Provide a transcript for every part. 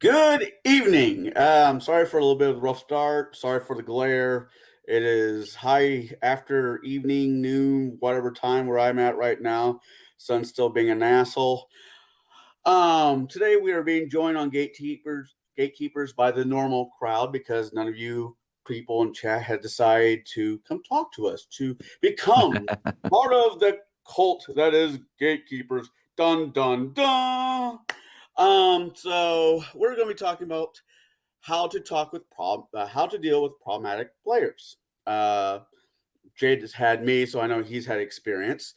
Good evening. I'm sorry for a little bit of a rough start. Sorry for the glare. It is high after evening, noon, whatever time where I'm at right now. Sun's still being an asshole. Today we are being joined on Gatekeepers by the normal crowd because none of you people in chat had decided to come talk to us to become part of the cult that is Gatekeepers. Dun dun dun. So we're going to be talking about how to deal with problematic players. Jade has had me, so I know he's had experience.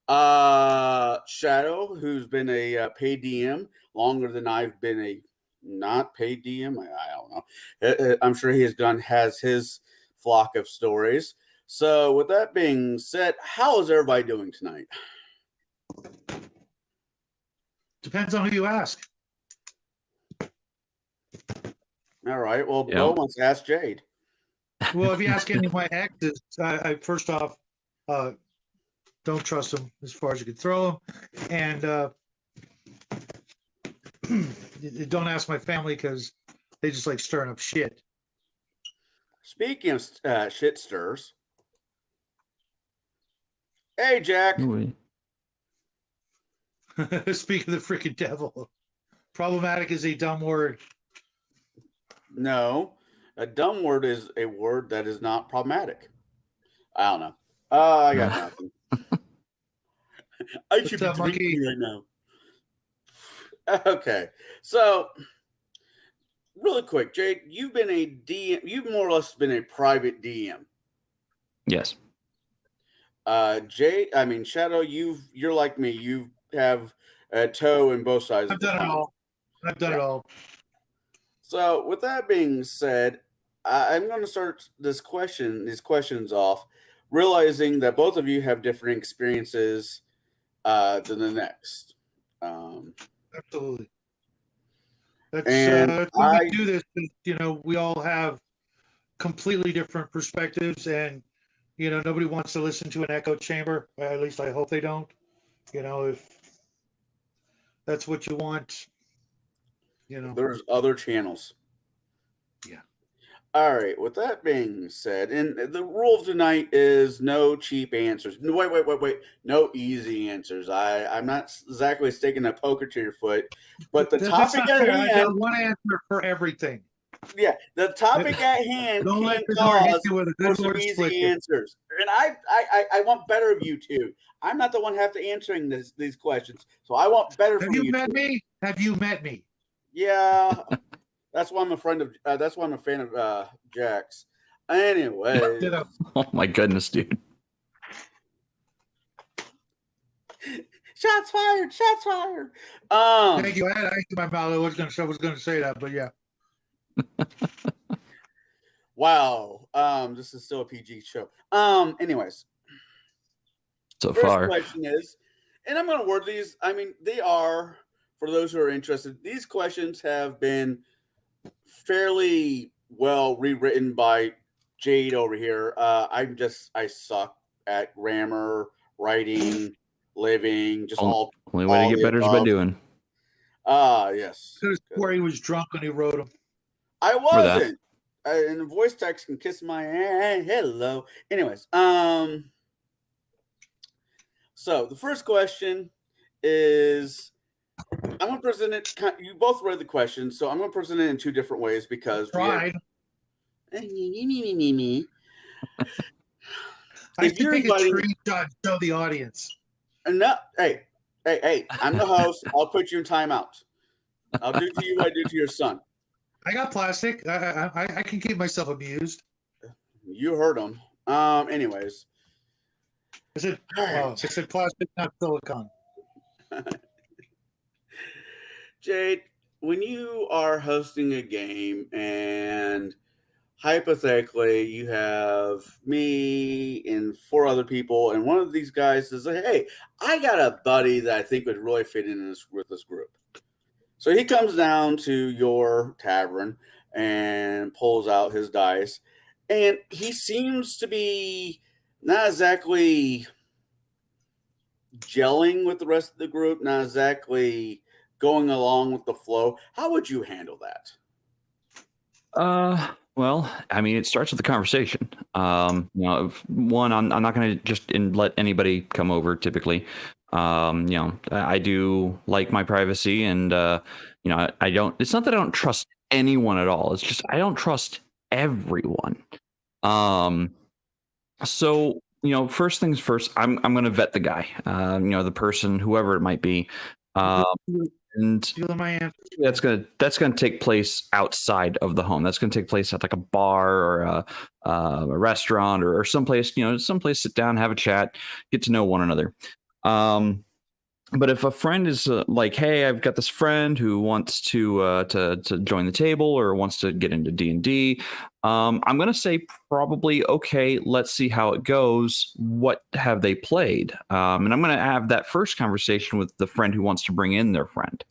Shadow, who's been a paid DM longer than I've been a not paid DM. I don't know. I'm sure has his flock of stories. So with that being said, how is everybody doing tonight? Depends on who you ask. All right. Well, Bo wants to ask Jade. Well, if you ask any of my exes, I first off, don't trust them as far as you can throw them, and don't ask my family because they just like stirring up shit. Speaking of shit stirs, hey Jack. Speak of the freaking devil. Problematic is a dumb word. No, a dumb word is a word that is not problematic. I don't know. I got nothing. I should be drinking right now. Okay, so really quick, Jake, you've been a DM. You've more or less been a private DM. Yes. Shadow, you're like me. You have a toe in both sides. I've done it all. I've done it all. So, with that being said, I'm going to start these questions off, realizing that both of you have different experiences than the next. Absolutely. That's why we do this. We all have completely different perspectives, and nobody wants to listen to an echo chamber. At least I hope they don't. If that's what you want. There's other channels. Yeah. All right. With that being said, and the rule of tonight is no cheap answers. No, wait. No easy answers. I'm not exactly sticking a poker to your foot, but the topic at hand. I got one answer for everything. Yeah, the topic at hand Don't can cause for some easy answers, and I want better of you two. I'm not the one have to answering these questions, so I want better from you. Have you met me? Have you met me? Yeah, that's why I'm a friend of. That's why I'm a fan of Jack's. Anyway. Oh my goodness, dude. Shots fired! Shots fired! Thank you. I had ice in my mouth. I was going to say that, but yeah. Wow. This is still a PG show. Anyways. So first far. Question is, and I'm going to word these. They are, for those who are interested, these questions have been fairly well rewritten by Jade over here. I suck at grammar, writing, living, just only way to get better is by doing. Yes. Could have swore he was drunk when he wrote them. I wasn't. And the voice text can kiss my hello. Anyways, so the first question is, I'm going to present it. You both read the question, so I'm going to present it in two different ways because I if you're take a screenshot, show the audience. No, hey, I'm the host. I'll put you in timeout. I'll do to you what I do to your son. I got plastic. I can keep myself amused. You heard him. Anyways. I said plastic, not silicone. Jade, when you are hosting a game and hypothetically you have me and 4 other people, and one of these guys says, hey, I got a buddy that I think would really fit in with this group. So he comes down to your tavern and pulls out his dice, and he seems to be not exactly gelling with the rest of the group, not exactly going along with the flow. How would you handle that? Well, I mean, it starts with the conversation. One, I'm not going to just let anybody come over typically. I do like my privacy, and I don't. It's not that I don't trust anyone at all. It's just I don't trust everyone. Um, so first things first, I'm going to vet the guy. The person, whoever it might be. And Stealing my answer. that's gonna take place outside of the home. That's gonna take place at like a bar or a restaurant or someplace, someplace sit down, have a chat, get to know one another. But if a friend is like, hey, I've got this friend who wants to join the table or wants to get into D&D, I'm going to say probably, okay, let's see how it goes. What have they played? And I'm going to have that first conversation with the friend who wants to bring in their friend.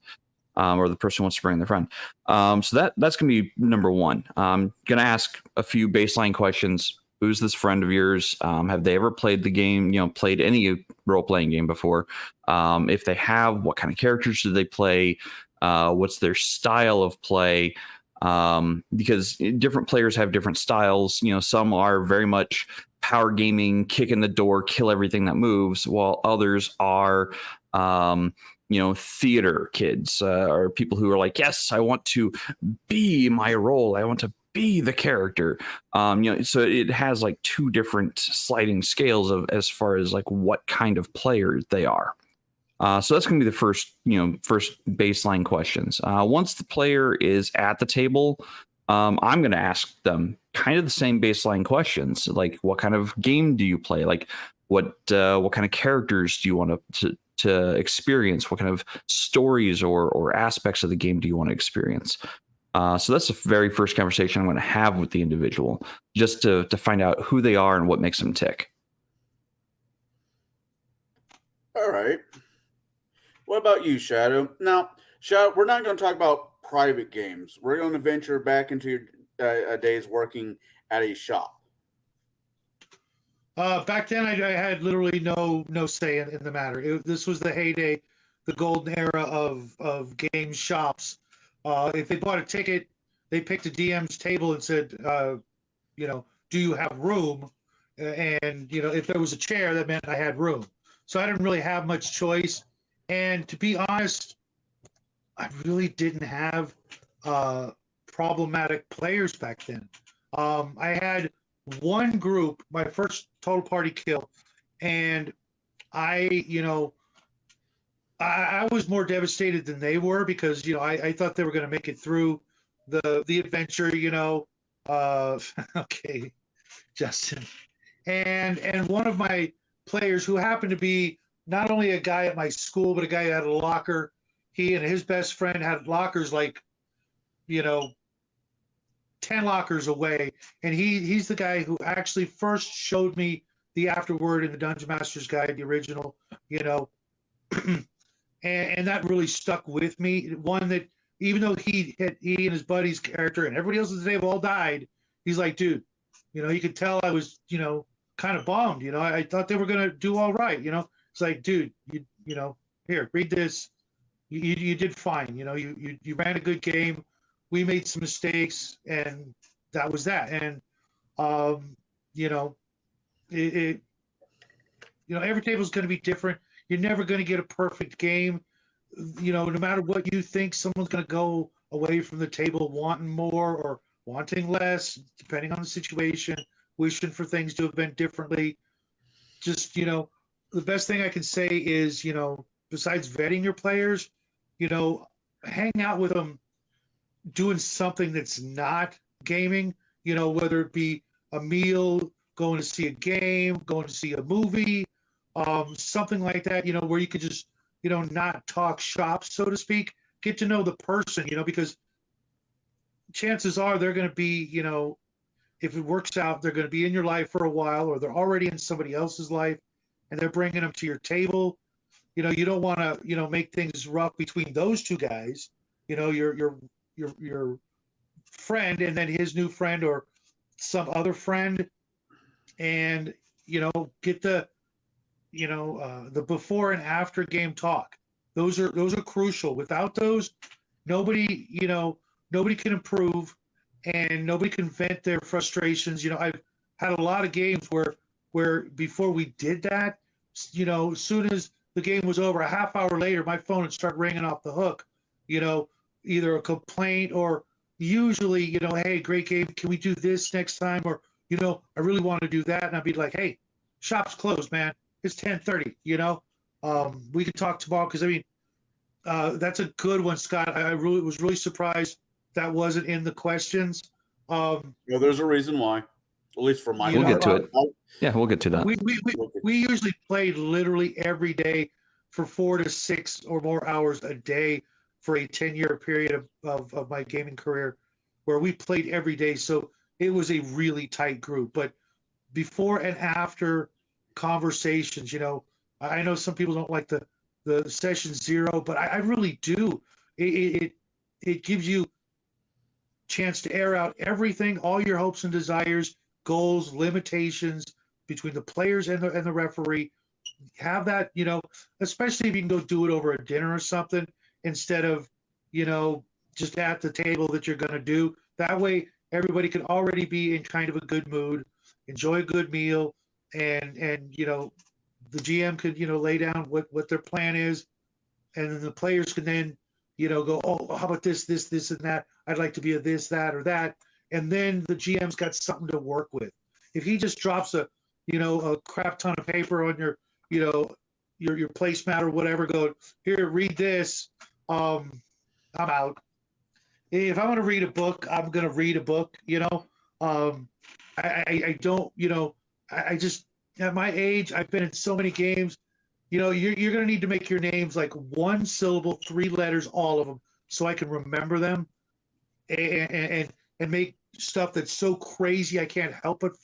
Or the person who wants to bring their friend. So that's going to be number one. I'm going to ask a few baseline questions. Who's this friend of yours? Have they ever played the game, played any role-playing game before? If they have, what kind of characters do they play? What's their style of play? Because different players have different styles. Some are very much power gaming, kick in the door, kill everything that moves, while others are theater kids or people who are like, yes, I want to be my role. I want to be the character. So it has like two different sliding scales of as far as like what kind of player they are. So that's going to be the first baseline questions. Once the player is at the table, I'm going to ask them kind of the same baseline questions, like what kind of game do you play? Like what kind of characters do you want to experience? What kind of stories or aspects of the game do you want to experience? So that's the very first conversation I'm going to have with the individual, just to find out who they are and what makes them tick. All right. What about you, Shadow? Now, Shadow, we're not going to talk about private games. We're going to venture back into your days working at a shop. Back then, I had literally no say in the matter. This was the heyday, the golden era of game shops. If they bought a ticket, they picked a DM's table and said, do you have room? And if there was a chair, that meant I had room. So I didn't really have much choice. And to be honest, I really didn't have problematic players back then. I had one group, my first total party kill, and I was more devastated than they were because I thought they were going to make it through the adventure. Okay, Justin, and one of my players who happened to be not only a guy at my school but a guy who had a locker. He and his best friend had lockers like 10 lockers away, and he's the guy who actually first showed me the afterword in the Dungeon Master's Guide, the original, and that really stuck with me. One that even though he and his buddy's character and everybody else in the table all died, he's like, dude, you could tell I was kind of bummed. I thought they were gonna do all right. It's like, dude, here, read this. You did fine. You ran a good game. We made some mistakes, and that was that. And every table is going to be different. You're never going to get a perfect game. No matter what you think, someone's going to go away from the table wanting more or wanting less, depending on the situation, wishing for things to have been differently. Just the best thing I can say is besides vetting your players, hang out with them doing something that's not gaming, whether it be a meal, going to see a game, going to see a movie, something like that, where you could just, not talk shop, so to speak, get to know the person, because chances are they're going to be, if it works out, they're going to be in your life for a while, or they're already in somebody else's life and they're bringing them to your table. You don't want to, make things rough between those two guys, your friend and then his new friend or some other friend, and get the before and after game talk. Those are crucial. Without those, nobody can improve, and nobody can vent their frustrations. I've had a lot of games where before we did that, as soon as the game was over, a half hour later, my phone would start ringing off the hook. Either a complaint or usually, hey, great game. Can we do this next time? Or, I really want to do that. And I'd be like, hey, shop's closed, man. It's 10:30, we could talk tomorrow. Cause that's a good one, Scott. I really was really surprised that wasn't in the questions. Well, there's a reason why, at least for my. We'll get to it. Yeah, we'll get to that. We usually play literally every day for 4 to 6 or more hours a day for a 10-year period of my gaming career, where we played every day. So it was a really tight group. But before and after conversations, I know some people don't like the session 0, but I really do. It gives you chance to air out everything, all your hopes and desires, goals, limitations between the players and the referee. Have that, especially if you can go do it over a dinner or something instead of, just at the table that you're going to do. That way, everybody can already be in kind of a good mood, enjoy a good meal, and the GM could, lay down what their plan is, and then the players can then, go, oh, how about this, and that? I'd like to be a this, that, or that. And then the GM's got something to work with. If he just drops a crap ton of paper on your placemat or whatever, go, here, read this, I'm out. If I want to read a book, I'm going to read a book, I don't, I just, at my age, I've been in so many games, you're going to need to make your names like 1 syllable, 3 letters, all of them, so I can remember them and make stuff that's so crazy I can't help it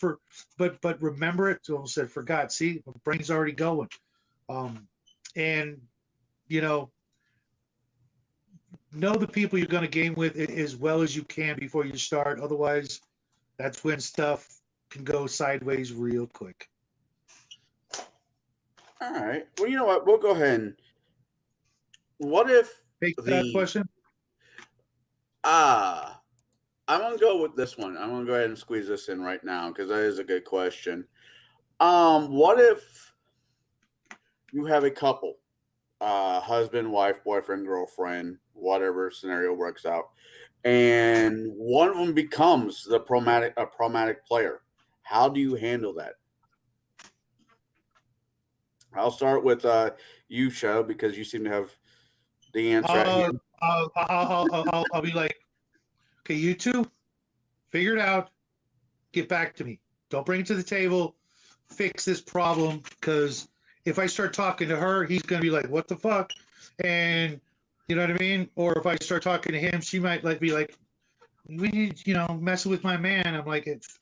but remember it. So I said, forgot. See, my brain's already going. And know the people you're going to game with as well as you can before you start. Otherwise, that's when stuff can go sideways real quick. All right. Well, you know what? We'll go ahead and. What if Take that question? I'm gonna go with this one. I'm gonna go ahead and squeeze this in right now because that is a good question. What if you have a couple, husband, wife, boyfriend, girlfriend, whatever scenario works out, and one of them becomes a problematic player? How do you handle that? I'll start with you, Sho, because you seem to have the answer. I'll be like, okay, you two, figure it out. Get back to me. Don't bring it to the table. Fix this problem, because if I start talking to her, he's going to be like, what the fuck? And you know what I mean? Or if I start talking to him, she might be like, we need, messing with my man. I'm like, it's,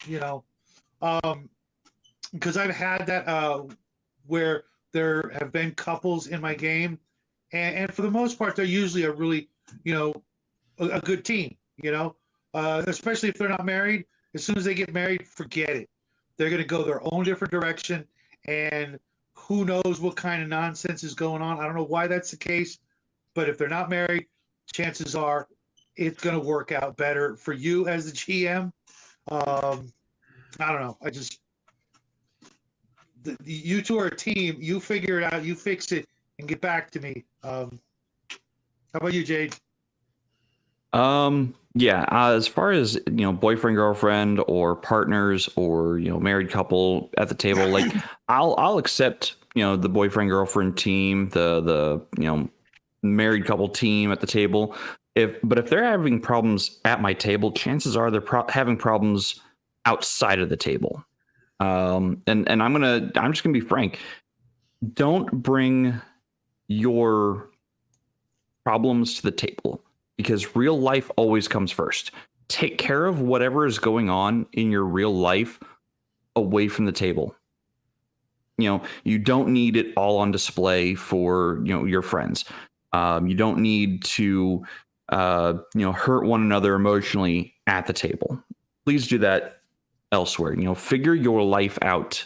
because I've had that where there have been couples in my game, and for the most part, they're usually a really, a good team, especially if they're not married. As soon as they get married, forget it. They're going to go their own different direction, and who knows what kind of nonsense is going on. I don't know why that's the case, but if they're not married, chances are it's going to work out better for you as the GM. I don't know. You two are a team. You figure it out. You fix it and get back to me. How about you, Jade? Yeah. As far as boyfriend, girlfriend, or partners, or married couple at the table, like I'll accept the boyfriend, girlfriend team, the married couple team at the table. But if they're having problems at my table, chances are they're having problems outside of the table. And I'm just gonna be frank. Don't bring your problems to the table, because real life always comes first. Take care of whatever is going on in your real life away from the table. You don't need it all on display for your friends. You don't need to hurt one another emotionally at the table. Please do that elsewhere. Figure your life out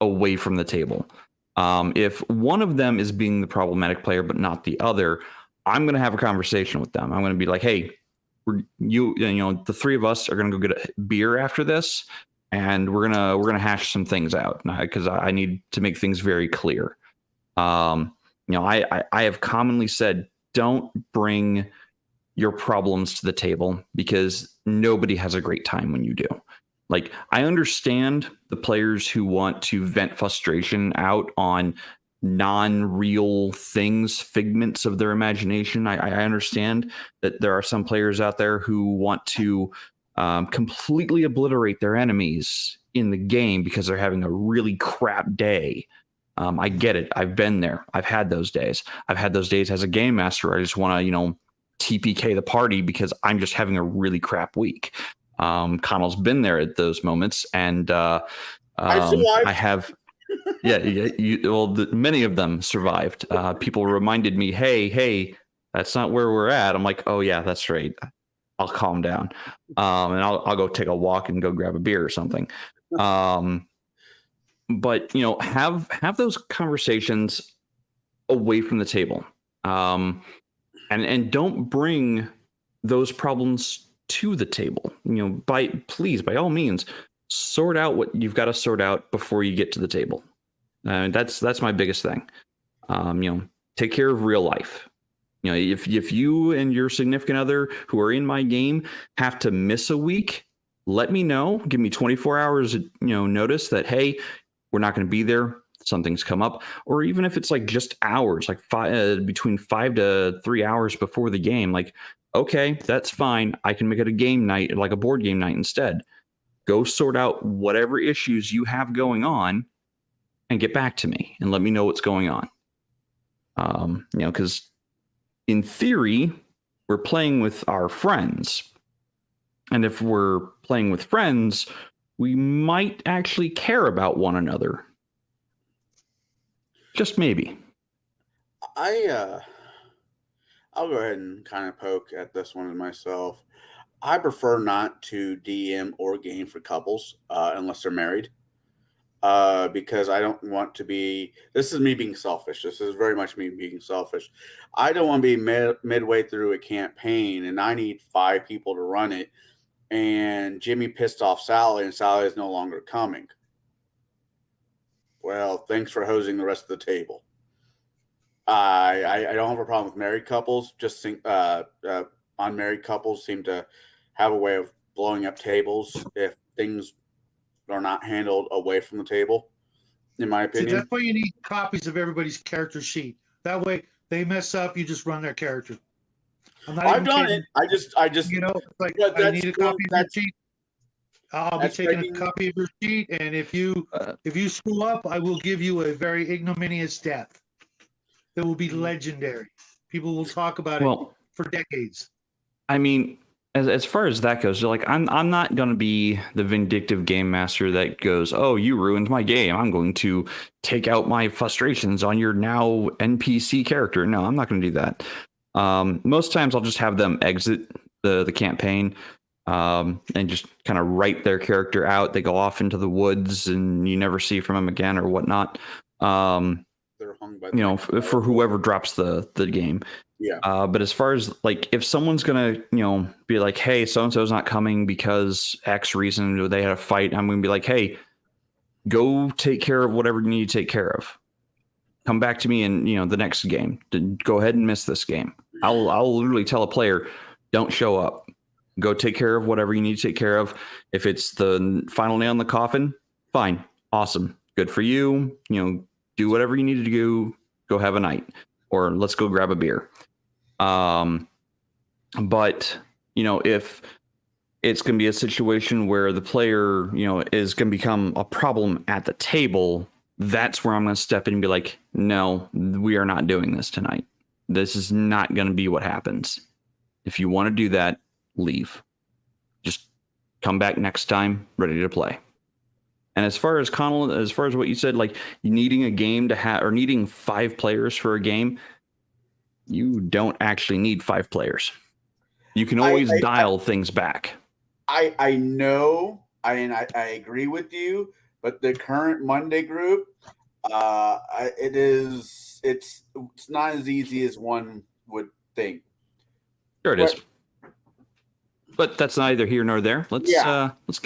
away from the table. If one of them is being the problematic player but not the other, I'm going to have a conversation with them. I'm going to be like, hey, the three of us are going to go get a beer after this, and we're gonna hash some things out because I need to make things very clear. I have commonly said, don't bring your problems to the table because nobody has a great time when you do. Like, I understand the players who want to vent frustration out on non-real things, figments of their imagination. I understand that there are some players out there who want to completely obliterate their enemies in the game because they're having a really crap day. I get it. I've been there. I've had those days. I've had those days as a game master. I just want to, TPK the party because I'm just having a really crap week. Connell's been there at those moments, and I have. Many of them survived. People reminded me, hey, that's not where we're at. I'm like, oh yeah, that's right. I'll calm down, and I'll go take a walk and go grab a beer or something. But have those conversations away from the table, and don't bring those problems to the table. By all means, sort out what you've got to sort out before you get to the table. That's my biggest thing. Take care of real life. If you and your significant other who are in my game have to miss a week, let me know. Give me 24 hours, notice that, hey, we're not going to be there. Something's come up. Or even if it's like just hours, like between 5 to 3 hours before the game, like, okay, that's fine. I can make it a game night, like a board game night instead. Go sort out whatever issues you have going on and get back to me and let me know what's going on. Because in theory, we're playing with our friends. And if we're playing with friends, we might actually care about one another. Just maybe. I'll go ahead and kind of poke at this one myself. I prefer not to DM or game for couples unless they're married. Because I don't want to be. This is me being selfish. This is very much me being selfish. I don't want to be midway through a campaign and I need 5 people to run it, and Jimmy pissed off Sally and Sally is no longer coming. Well, thanks for hosing the rest of the table. I don't have a problem with married couples. Just think unmarried couples seem to have a way of blowing up tables if things are not handled away from the table, in my opinion. See, that's why you need copies of everybody's character sheet. That way, they mess up, you just run their character. I've done it. I just I need a copy of your sheet. I'll be taking a copy of your sheet, and if you screw up, I will give you a very ignominious death. That will be legendary. People will talk about it for decades. I mean, as far as that goes, like I'm not going to be the vindictive game master that goes, oh, you ruined my game. I'm going to take out my frustrations on your now NPC character. No, I'm not going to do that. Most times I'll just have them exit the campaign and just kind of write their character out. They go off into the woods and you never see from them again or whatnot. They're hung by for whoever drops the game. Yeah. But as far as like, if someone's gonna, be like, hey, so-and-so's not coming because X reason, or they had a fight, I'm gonna be like, hey, go take care of whatever you need to take care of. Come back to me in, the next game. Go ahead and miss this game. I'll literally tell a player, don't show up. Go take care of whatever you need to take care of. If it's the final nail in the coffin, fine. Awesome. Good for you. Do whatever you need to do. Go have a night, or let's go grab a beer. But if it's going to be a situation where the player, is going to become a problem at the table, that's where I'm going to step in and be like, no, we are not doing this tonight. This is not going to be what happens. If you want to do that, leave. Just come back next time, ready to play. And as far as Connell, as far as what you said, like needing a game to have, or needing 5 players for a game, you don't actually need 5 players. You can always dial things back. I know, I agree with you, but the current Monday group, It is. It's not as easy as one would think. Sure it is. But that's neither here nor there. Let's get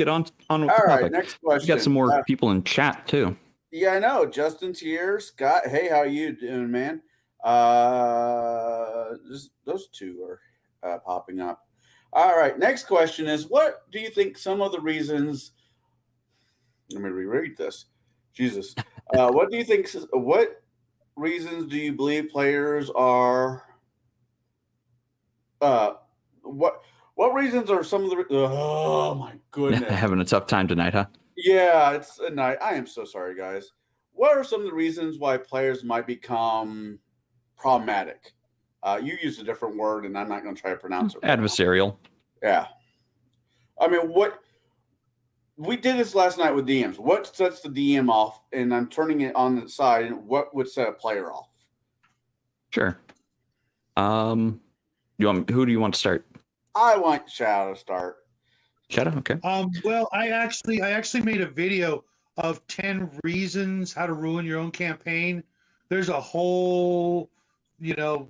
on with the All topic. right, next question. We got some more people in chat too. Yeah, I know. Justin's here. Scott, hey, how you doing, man? Those two are popping up. All right, next question is, what do you think some of the reasons? Let me reread this. Jesus, what do you think? What reasons do you believe players are? What reasons are some of the? Oh my goodness! Having a tough time tonight, huh? Yeah, it's a night. I am so sorry, guys. What are some of the reasons why players might become problematic? You used a different word, and I'm not going to try to pronounce it. Adversarial. Yeah. I mean, what we did this last night with DMs. What sets the DM off? And I'm turning it on the side. And what would set a player off? Sure. Who do you want to start? I want Shadow to start. Shadow, okay. Well, I actually made a video of 10 reasons how to ruin your own campaign. There's a whole, 2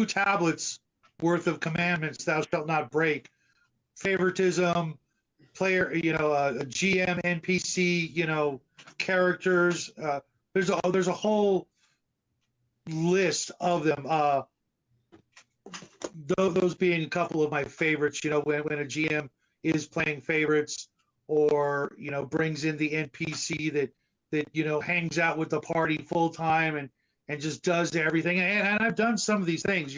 tablets worth of commandments thou shalt not break. Favoritism, player, a GM, NPC, characters. There's a whole list of them. Those being a couple of my favorites, when a GM is playing favorites, or brings in the NPC that hangs out with the party full time and just does everything. And I've done some of these things,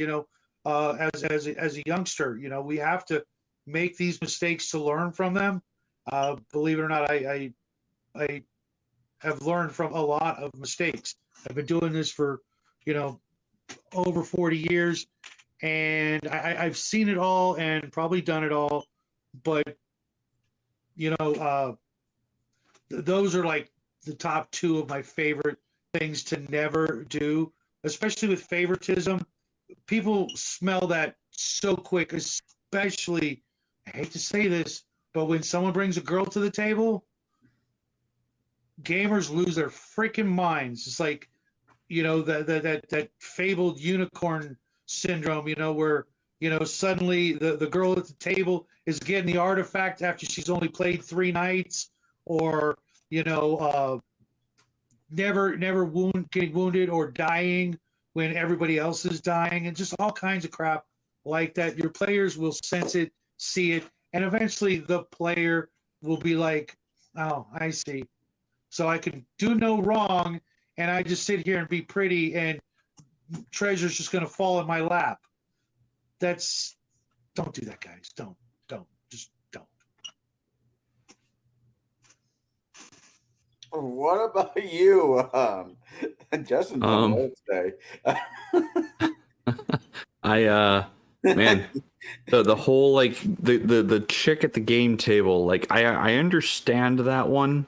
as a youngster. We have to make these mistakes to learn from them. Believe it or not, I have learned from a lot of mistakes. I've been doing this for over 40 years. And I've seen it all and probably done it all, but those are like the top 2 of my favorite things to never do, especially with favoritism. People smell that so quick, especially, I hate to say this, but when someone brings a girl to the table, gamers lose their freaking minds. It's like, that fabled unicorn syndrome, where suddenly the girl at the table is getting the artifact after she's only played 3 nights, or never getting wounded or dying when everybody else is dying, and just all kinds of crap like that. Your players will sense it, see it, and eventually the player will be like, oh, I see, so I can do no wrong, and I just sit here and be pretty, and treasure's just going to fall in my lap. Don't do that, guys. Don't, just don't. What about you, Justin? Today. Man, the whole the chick at the game table, I understand that one.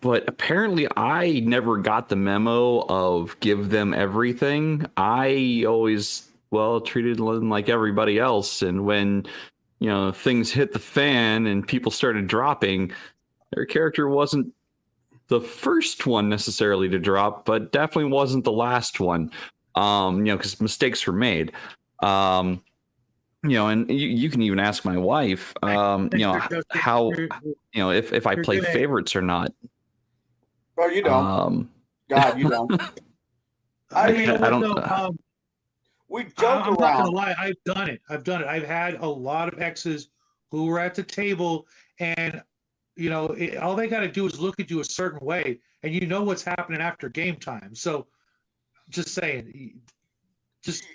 But apparently I never got the memo of give them everything. I always, treated them like everybody else. And when, things hit the fan and people started dropping, their character wasn't the first one necessarily to drop, but definitely wasn't the last one, because mistakes were made. And you can even ask my wife, how, if I play favorites or not. Oh, you don't. God, you don't. I don't. We joke I'm around. not gonna lie. I've done it. I've had a lot of exes who were at the table, and all they got to do is look at you a certain way, and you know what's happening after game time. So, just saying, just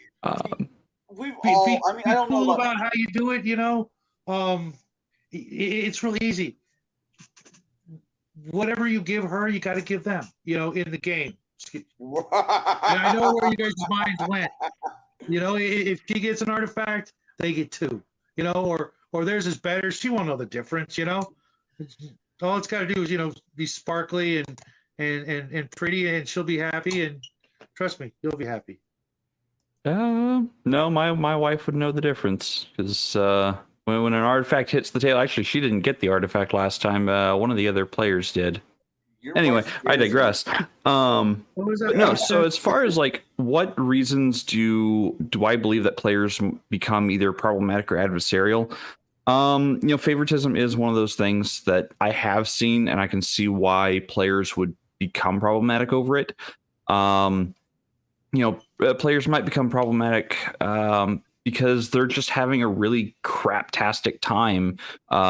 we've all. I mean, I don't know about how you do it. It's real easy. Whatever you give her, you got to give them, in the game. And I know where you guys' minds went. If she gets an artifact, they get 2, or theirs is better. She won't know the difference, All it's got to do is, be sparkly and pretty, and she'll be happy. And trust me, you'll be happy. No, my wife would know the difference, because when an artifact hits the table, actually, she didn't get the artifact last time. One of the other players did. Anyway, I digress. What was that? But no, so as far as like what reasons do I believe that players become either problematic or adversarial? Favoritism is one of those things that I have seen, and I can see why players would become problematic over it. Players might become problematic because they're just having a really craptastic time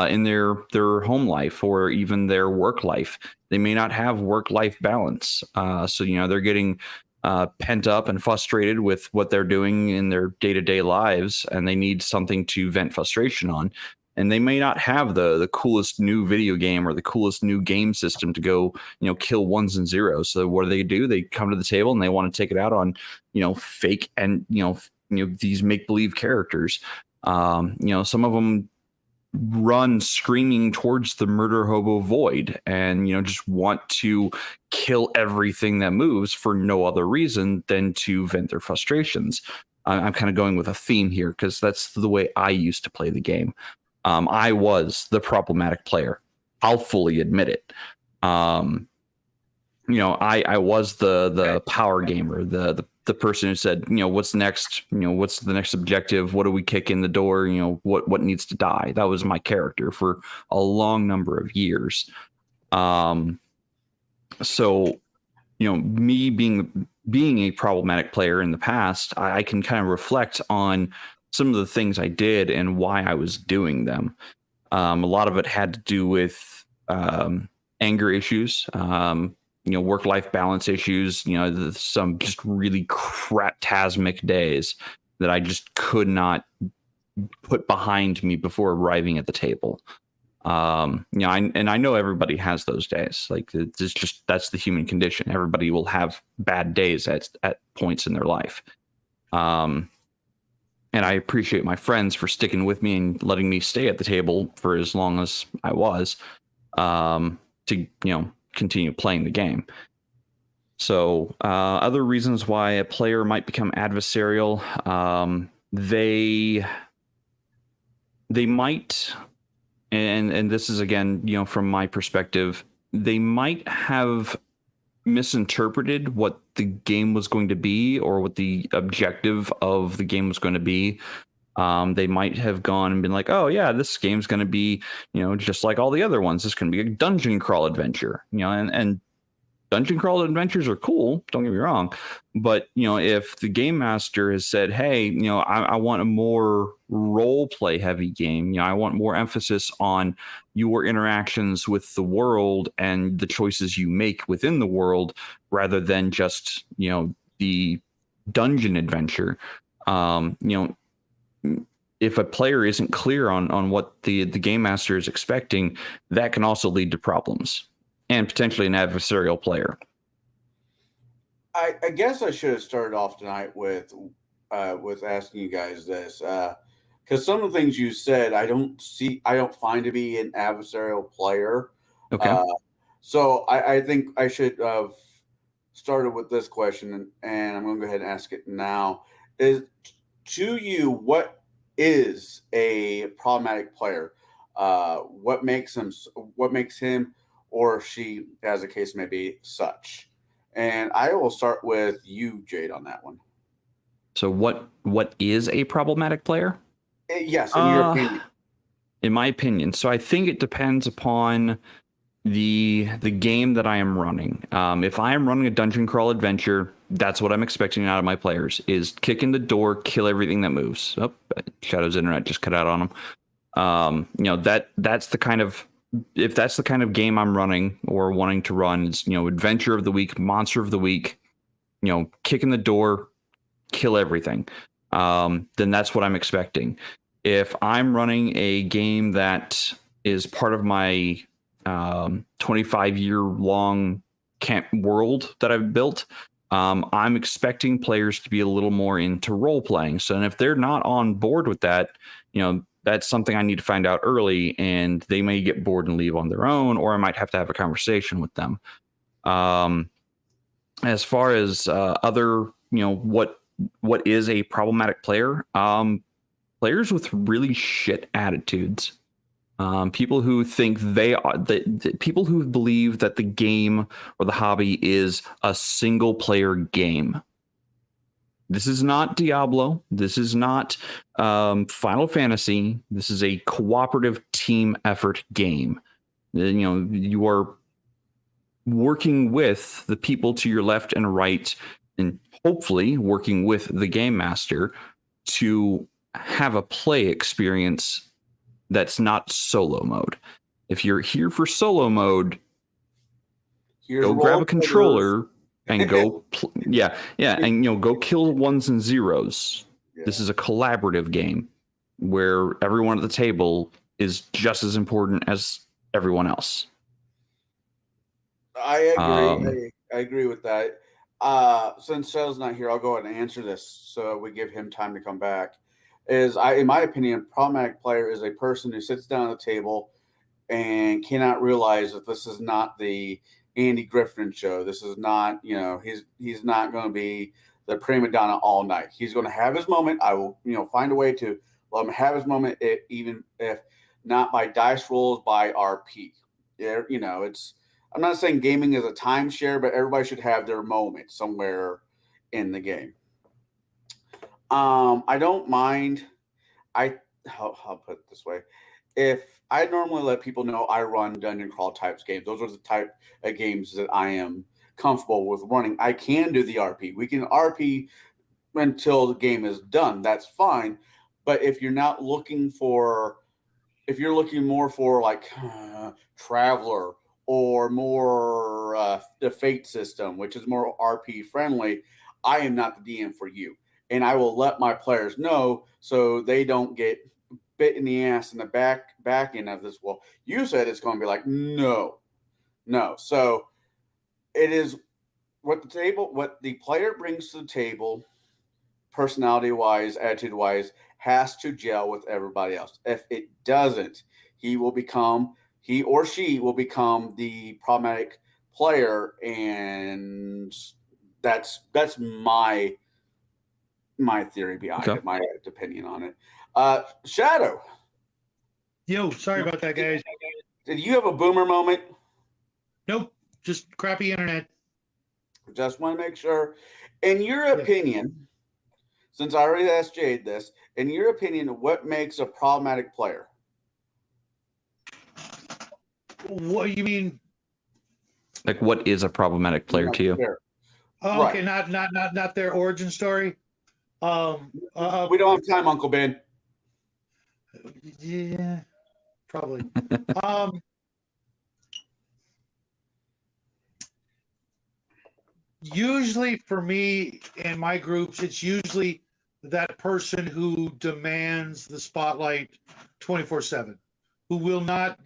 in their home life or even their work life. They may not have work-life balance. So they're getting pent up and frustrated with what they're doing in their day-to-day lives, and they need something to vent frustration on. And they may not have the coolest new video game or the coolest new game system to go, kill ones and zeros. So what do? They come to the table and they want to take it out on, fake and, these make-believe characters. Some of them run screaming towards the murder hobo void and, just want to kill everything that moves for no other reason than to vent their frustrations. I'm kind of going with a theme here because that's the way I used to play the game. I was the problematic player. I'll fully admit it. I was the power gamer, the person who said, what's next? What's the next objective? What do we kick in the door? What needs to die? That was my character for a long number of years. So, me being a problematic player in the past, I can kind of reflect on some of the things I did and why I was doing them. A lot of it had to do with anger issues, work-life balance issues, some just really craptasmic days that I just could not put behind me before arriving at the table. I know everybody has those days. Like that's the human condition. Everybody will have bad days at points in their life. And I appreciate my friends for sticking with me and letting me stay at the table for as long as I was, to, continue playing the game. So other reasons why a player might become adversarial, they might, and this is again, from my perspective, they might have misinterpreted what the game was going to be or what the objective of the game was going to be. They might have gone and been like, oh yeah, this game's going to be, just like all the other ones. This can be a dungeon crawl adventure, and dungeon crawl adventures are cool. Don't get me wrong. But, if the game master has said, hey, I want a more role play heavy game, I want more emphasis on your interactions with the world and the choices you make within the world rather than just, the dungeon adventure. If a player isn't clear on what the game master is expecting, that can also lead to problems and potentially an adversarial player. I guess I should have started off tonight with asking you guys this, because some of the things you said I don't find to be an adversarial player. Okay. So I think I should have started with this question, and I'm going to go ahead and ask it now. To you, what is a problematic player? What makes him or she, as the case may be, such? And I will start with you, Jade, on that one. So what is a problematic player? Yes, in your opinion. In my opinion. So I think it depends upon the game that I am running. If I am running a dungeon crawl adventure, that's what I'm expecting out of my players, is kick in the door, kill everything that moves. Oh, Shadow's internet just cut out on him. That's the kind of, if that's the kind of game I'm running or wanting to run, is, adventure of the week, monster of the week, kick in the door, kill everything. Then that's what I'm expecting. If I'm running a game that is part of my 25-year-long camp world that I've built, I'm expecting players to be a little more into role playing. So, and if they're not on board with that, that's something I need to find out early, and they may get bored and leave on their own, or I might have to have a conversation with them. As far as other, what is a problematic player? Players with really shit attitudes. People who think they are people who believe that the game or the hobby is a single player game. This is not Diablo. This is not Final Fantasy. This is a cooperative team effort game. You are working with the people to your left and right, and hopefully working with the game master to have a play experience that's not solo mode. If you're here for solo mode, go grab a controller and go and go kill ones and zeros. Yeah. This is a collaborative game where everyone at the table is just as important as everyone else. I agree. I agree with that. Since Shell's not here, I'll go ahead and answer this so we give him time to come back. In my opinion, problematic player is a person who sits down at the table and cannot realize that this is not the Andy Griffin show. This is not, he's not going to be the prima donna all night. He's going to have his moment. I will, find a way to let him have his moment, even if not by dice rolls, by RP. Yeah, I'm not saying gaming is a timeshare, but everybody should have their moment somewhere in the game. I don't mind. I'll put it this way. If I normally let people know I run dungeon crawl types games, those are the type of games that I am comfortable with running. I can do the RP. We can RP until the game is done. That's fine. But if you're not looking for, if you're looking more for like Traveler or more the Fate system, which is more RP friendly, I am not the DM for you. And I will let my players know so they don't get bit in the ass in the back end of this. Well, you said it's going to be like, no. So it is what the player brings to the table, personality wise, attitude wise, has to gel with everybody else. If it doesn't, he or she will become the problematic player, and that's my theory behind it, my opinion on it. Shadow. Yo, sorry about that, guys. Did you have a boomer moment? Nope, just crappy internet. Just want to make sure. In your opinion, since I already asked Jade this, in your opinion, what makes a problematic player? What do you mean? Like, what is a problematic player to you? Oh, right. Okay, not their origin story. We don't have time, Uncle Ben. Yeah, probably. Usually for me in my groups, it's usually that person who demands the spotlight 24/7, who will not,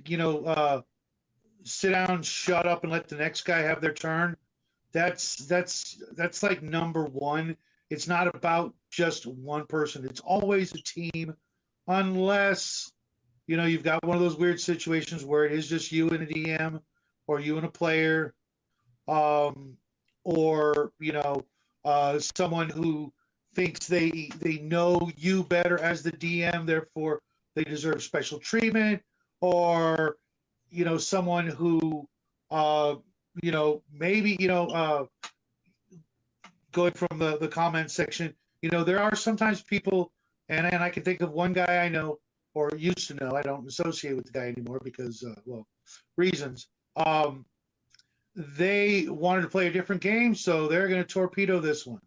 sit down, shut up, and let the next guy have their turn. That's like number one. It's not about just one person. It's always a team, unless, you've got one of those weird situations where it is just you and a DM or you and a player, or, someone who thinks they know you better as the DM, therefore they deserve special treatment, or, someone who, maybe, going from the comment section, there are sometimes people, and I can think of one guy I know, or used to know. I don't associate with the guy anymore because, reasons. They wanted to play a different game, so they're going to torpedo this one.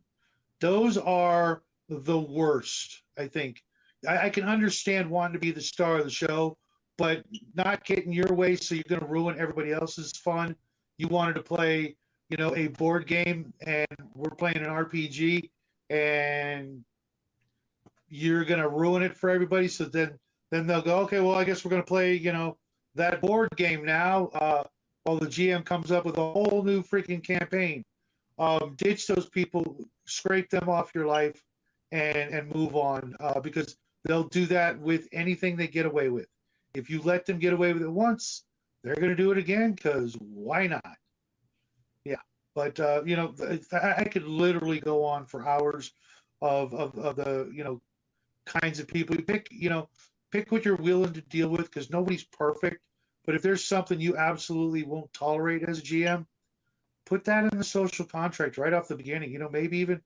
Those are the worst, I think. I can understand wanting to be the star of the show, but not getting your way, so you're going to ruin everybody else's fun. You wanted to play, a board game, and we're playing an RPG, and you're going to ruin it for everybody. So then they'll go, okay, well, I guess we're going to play, that board game now. While the GM comes up with a whole new freaking campaign. Ditch those people, scrape them off your life, and move on, because they'll do that with anything they get away with. If you let them get away with it once, they're going to do it again, because why not? Yeah, but I could literally go on for hours of the kinds of people you pick. pick what you're willing to deal with, because nobody's perfect. But if there's something you absolutely won't tolerate as a GM, put that in the social contract right off the beginning. Maybe even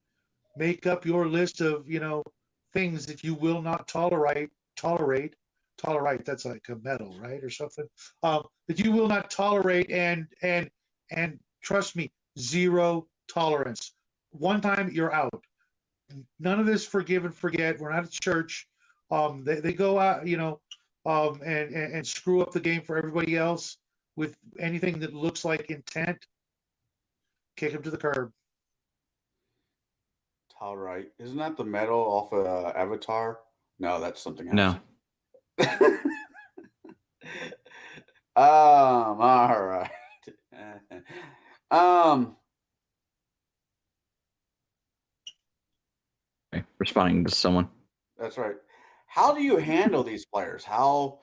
make up your list of, things that you will not tolerate. That's like a metal, right? Or something. That you will not tolerate, and trust me, zero tolerance. One time you're out. None of this forgive and forget. We're not a church. They go out, and screw up the game for everybody else with anything that looks like intent. Kick him to the curb. All right. Isn't that the metal off of Avatar? No, that's something else. No. All right. Okay, responding to someone. That's right. How do you handle these players? How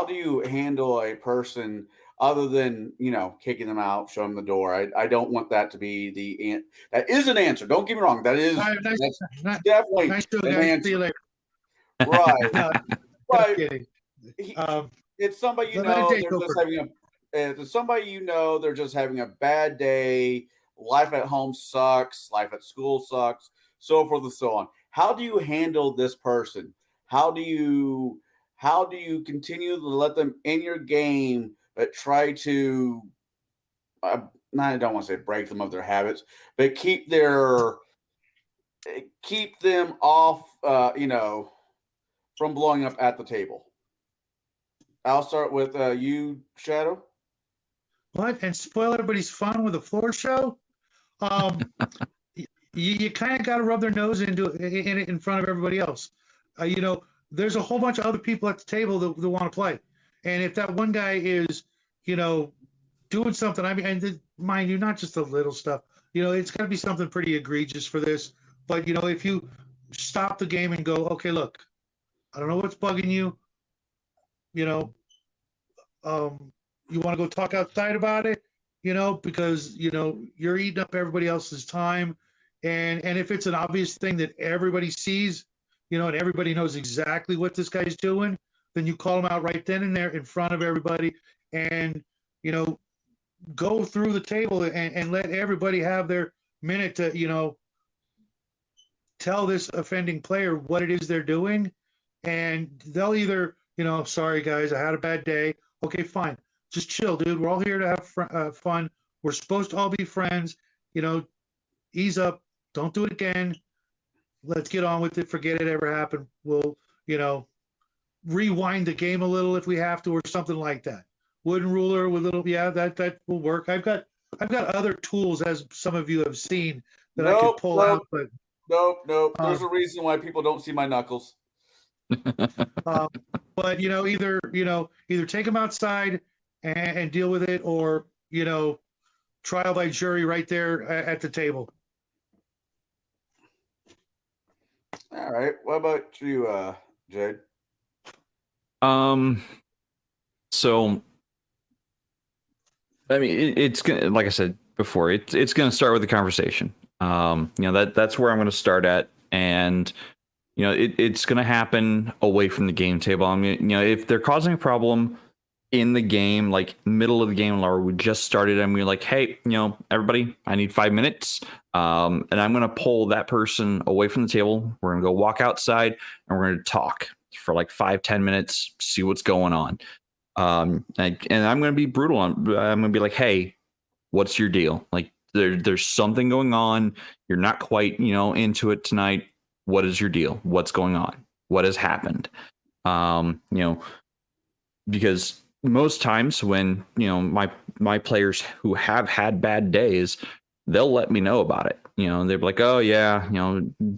do you handle a person other than kicking them out, show them the door? I don't want that to be that is an answer. Don't get me wrong. That is that's definitely Nice show, an guys. answer. See you later. Right. No, But kidding. it's somebody So let it take over. it's somebody they're just having a bad day. Life at home sucks. Life at school sucks. So forth and so on. How do you handle this person? How do you continue to let them in your game, but try to I don't want to say break them of their habits, but keep them off, from blowing up at the table? I'll start with you, Shadow. What? And spoil everybody's fun with a floor show? You kind of got to rub their nose into it in front of everybody else. There's a whole bunch of other people at the table that want to play. And if that one guy is, doing something, and mind you, not just the little stuff, it's got to be something pretty egregious for this. But, if you stop the game and go, okay, look, I don't know what's bugging you, you want to go talk outside about it, because, you're eating up everybody else's time. And if it's an obvious thing that everybody sees, and everybody knows exactly what this guy's doing, then you call him out right then and there in front of everybody, and, go through the table and let everybody have their minute to, tell this offending player what it is they're doing. And they'll either, sorry guys, I had a bad day. Okay, fine. Just chill, dude. We're all here to have fun. We're supposed to all be friends. Ease up. Don't do it again. Let's get on with it. Forget it ever happened. We'll, rewind the game a little if we have to, or something like that. Wooden ruler with little, that will work. I've got other tools, as some of you have seen, that I could pull out. But nope. There's a reason why people don't see my knuckles. But either take them outside and deal with it, or trial by jury right there at the table. All right. What about you, Jaide? So I mean, it's gonna, like I said before, it's gonna start with the conversation. That's where I'm gonna start at, and it's gonna happen away from the game table. I mean, if they're causing a problem in the game, like middle of the game, or we just started and we're like, hey, everybody, I need 5 minutes. And I'm going to pull that person away from the table. We're going to go walk outside and we're going to talk for like 5-10 minutes, see what's going on. And I'm going to be brutal. I'm going to be like, hey, what's your deal? Like there's something going on. You're not quite, into it tonight. What is your deal? What's going on? What has happened? Because most times when my players who have had bad days, they'll let me know about it. They're like, oh yeah,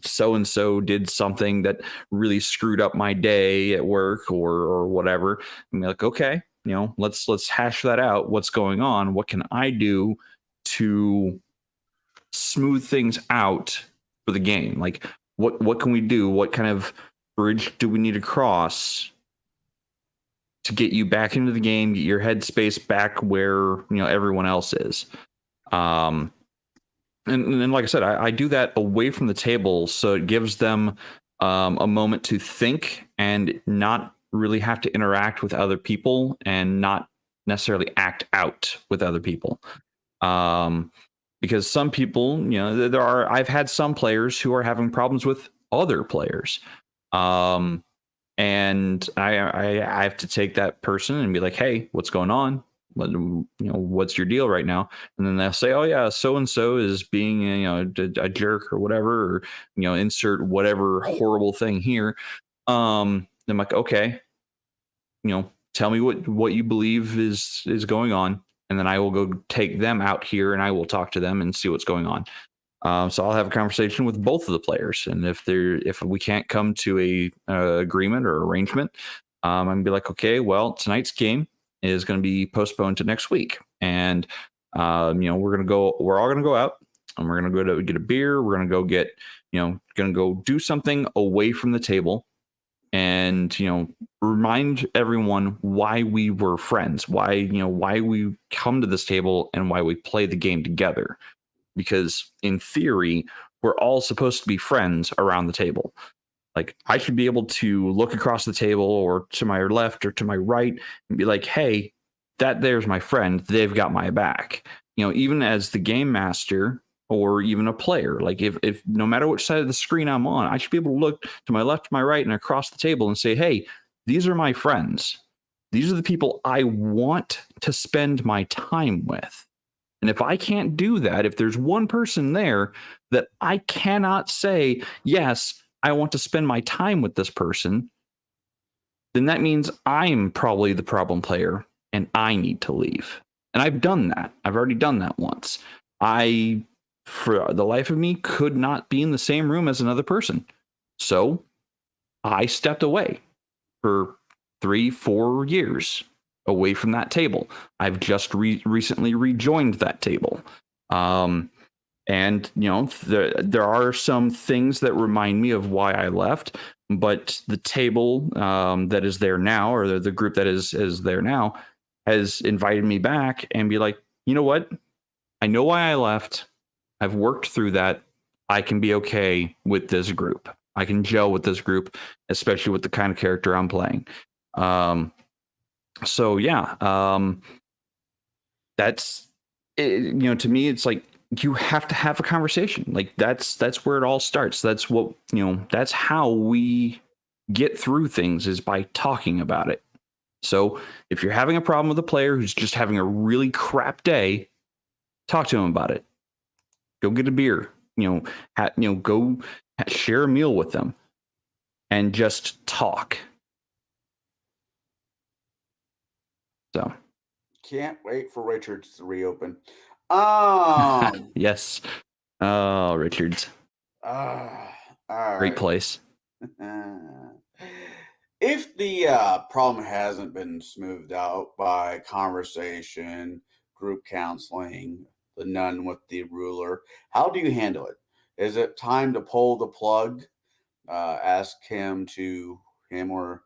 so and so did something that really screwed up my day at work or whatever. And be like, okay, let's hash that out. What's going on? What can I do to smooth things out for the game? Like what can we do? What kind of bridge do we need to cross to get you back into the game, get your headspace back where everyone else is? And like I said, I do that away from the table, so it gives them a moment to think and not really have to interact with other people and not necessarily act out with other people. Because some people, I've had some players who are having problems with other players. And I have to take that person and be like, hey, what's going on? What's your deal right now? And then they'll say, oh yeah, so and so is being a jerk or whatever, or insert whatever horrible thing here. I'm like, okay, tell me what you believe is going on, and then I will go take them out here and I will talk to them and see what's going on. So I'll have a conversation with both of the players, and if we can't come to a agreement or arrangement, I'm gonna be like, okay, well, tonight's game is going to be postponed to next week, and we're all gonna go out and we're gonna go to get a beer. We're gonna go get gonna go do something away from the table, and remind everyone why we were friends, why we come to this table and why we play the game together. Because in theory, we're all supposed to be friends around the table. Like, I should be able to look across the table or to my left or to my right and be like, hey, there's my friend. They've got my back. Even as the game master or even a player, like if no matter which side of the screen I'm on, I should be able to look to my left, to my right, and across the table and say, hey, these are my friends. These are the people I want to spend my time with. And if I can't do that, if there's one person there that I cannot say, yes, I want to spend my time with this person, then that means I'm probably the problem player and I need to leave. And I've done that. I've already done that once. I, for the life of me, could not be in the same room as another person. So I stepped away for 3-4 years away from that table. I've just recently rejoined that table. And there are some things that remind me of why I left, but the table that is there now, or the group that is there now, has invited me back and be like, you know what? I know why I left. I've worked through that. I can be okay with this group. I can gel with this group, especially with the kind of character I'm playing. So yeah, that's it, to me, it's like you have to have a conversation. Like that's where it all starts. That's what that's how we get through things, is by talking about it. So if you're having a problem with a player who's just having a really crap day, talk to him about it. Go get a beer. Go share a meal with them, and just talk. So Can't wait for Richards to reopen. Yes. Oh, Richards. All Great right. place. If the problem hasn't been smoothed out by conversation, group counseling, the nun with the ruler, how do you handle it? Is it time to pull the plug? Ask him or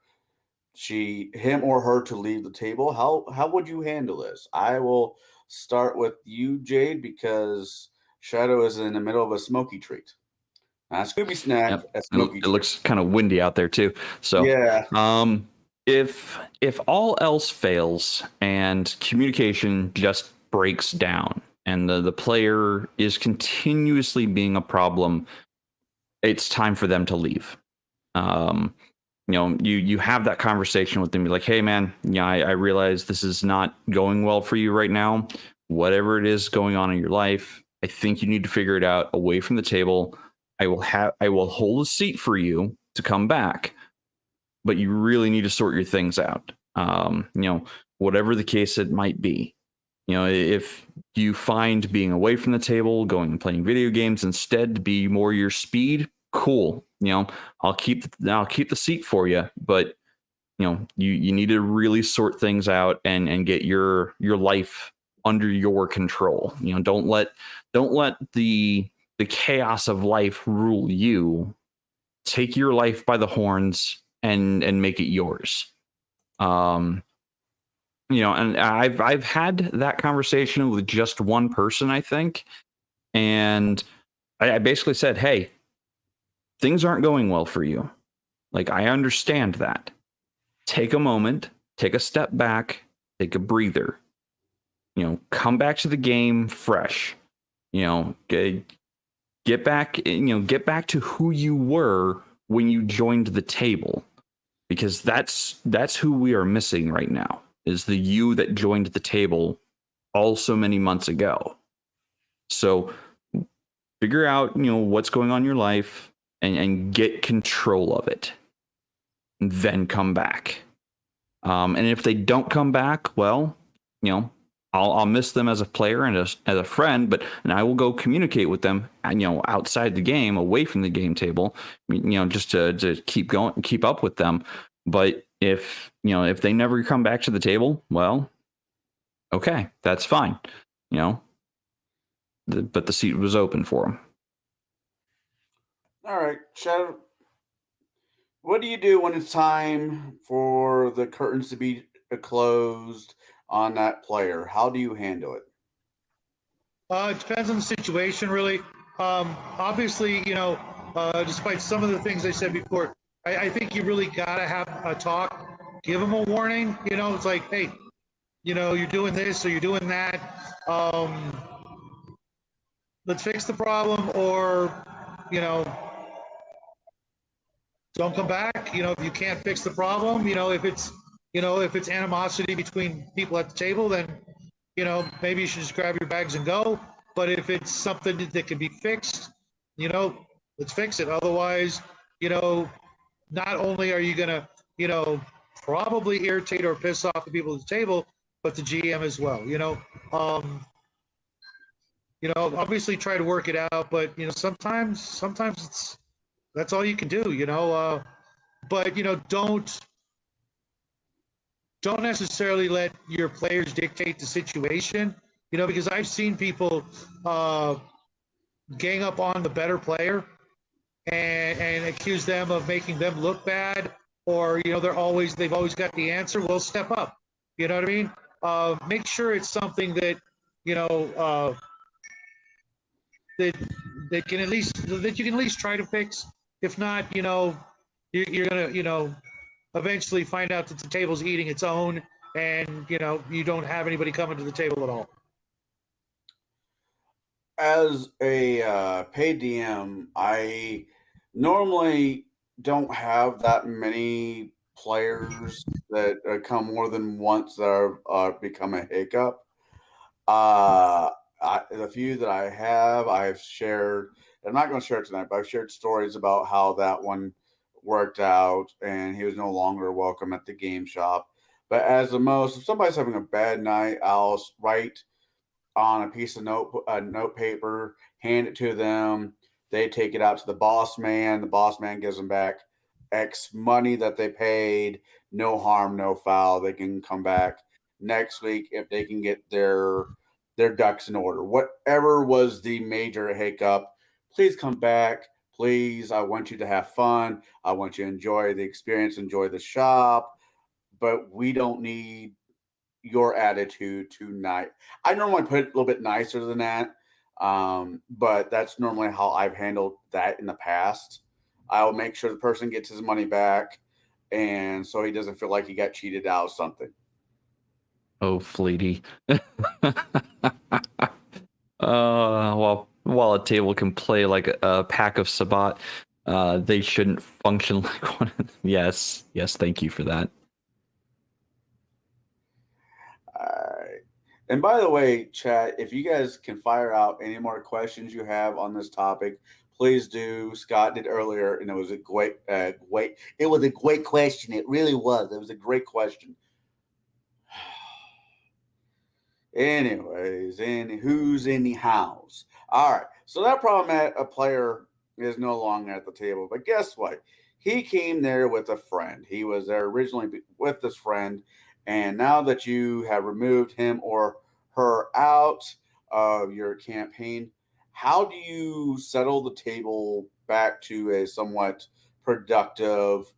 her to leave the table? How would you handle this? I will start with you, Jade, because Shadow is in the middle of a smoky treat. Scooby Snack, Yep. a smoky It treat. looks kind of windy out there too. So Yeah. If all else fails and communication just breaks down and the player is continuously being a problem, it's time for them to leave. You have that conversation with them. You're like, hey man, I realize this is not going well for you right now. Whatever it is going on in your life, I think you need to figure it out away from the table. I will hold a seat for you to come back, but you really need to sort your things out. Whatever the case it might be. If you find being away from the table, going and playing video games instead to be more your speed, cool. I'll keep the seat for you, but you need to really sort things out and get your life under your control. Don't let the chaos of life rule you. Take your life by the horns and make it yours. And I've had that conversation with just one person, I think, and I basically said, hey, things aren't going well for you. Like, I understand that. take a moment, take a step back, take a breather. Come back to the game fresh. Get back to who you were when you joined the table, because that's who we are missing right now, is the you that joined the table all so many months ago. So figure out what's going on in your life and get control of it, and then come back. And if they don't come back, well, I'll miss them as a player and as a friend, and I will go communicate with them, outside the game, away from the game table, just to keep up with them. But if they never come back to the table, well, okay, that's fine. But the seat was open for them. All right, Shadow. What do you do when it's time for the curtains to be closed on that player? How do you handle it? It depends on the situation, really. Obviously, despite some of the things I said before, I think you really got to have a talk, give them a warning. It's like, hey, you're doing this or you're doing that. Let's fix the problem, or, don't come back. If you can't fix the problem, if it's animosity between people at the table, then maybe you should just grab your bags and go. But if it's something that can be fixed, let's fix it. Otherwise, not only are you gonna probably irritate or piss off the people at the table, but the GM as well. Obviously try to work it out, but sometimes that's all you can do. But don't necessarily let your players dictate the situation, because I've seen people gang up on the better player and accuse them of making them look bad, or they've always got the answer. Well, step up. You know what I mean? Make sure it's something that that you can at least try to fix. If not, you're gonna eventually find out that the table's eating its own, and you don't have anybody coming to the table at all. As a paid DM, I normally don't have that many players that come more than once that are become a hiccup. The few that I have, I've shared. I'm not going to share it tonight, but I've shared stories about how that one worked out, and he was no longer welcome at the game shop. But as the most, if somebody's having a bad night, I'll write on a piece of note paper, hand it to them. They take it out to the boss man. The boss man gives them back X money that they paid. No harm, no foul. They can come back next week if they can get their ducks in order. Whatever was the major hiccup, please come back. Please, I want you to have fun. I want you to enjoy the experience, enjoy the shop. But we don't need your attitude tonight. I normally put it a little bit nicer than that, but that's normally how I've handled that in the past. I'll make sure the person gets his money back, and so he doesn't feel like he got cheated out of something. Oh, Fleety. While a table can play like a pack of Sabat, they shouldn't function like one. Yes, thank you for that. And by the way, chat, if you guys can fire out any more questions you have on this topic, please do. Scott did earlier, and it was a great. It was a great question. It really was. It was a great question. Anyways, and who's in the house? All right. So that problem at a player is no longer at the table. But guess what? He came there with a friend. He was there originally with this friend. And now that you have removed him or her out of your campaign, how do you settle the table back to a somewhat productive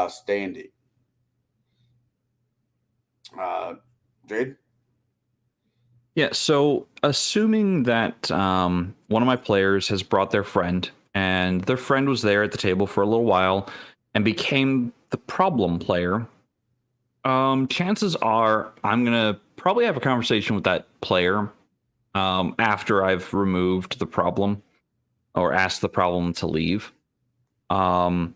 standing? Jade? Yeah, so assuming that one of my players has brought their friend, and their friend was there at the table for a little while and became the problem player, Chances are I'm gonna probably have a conversation with that player after I've removed the problem or asked the problem to leave. Even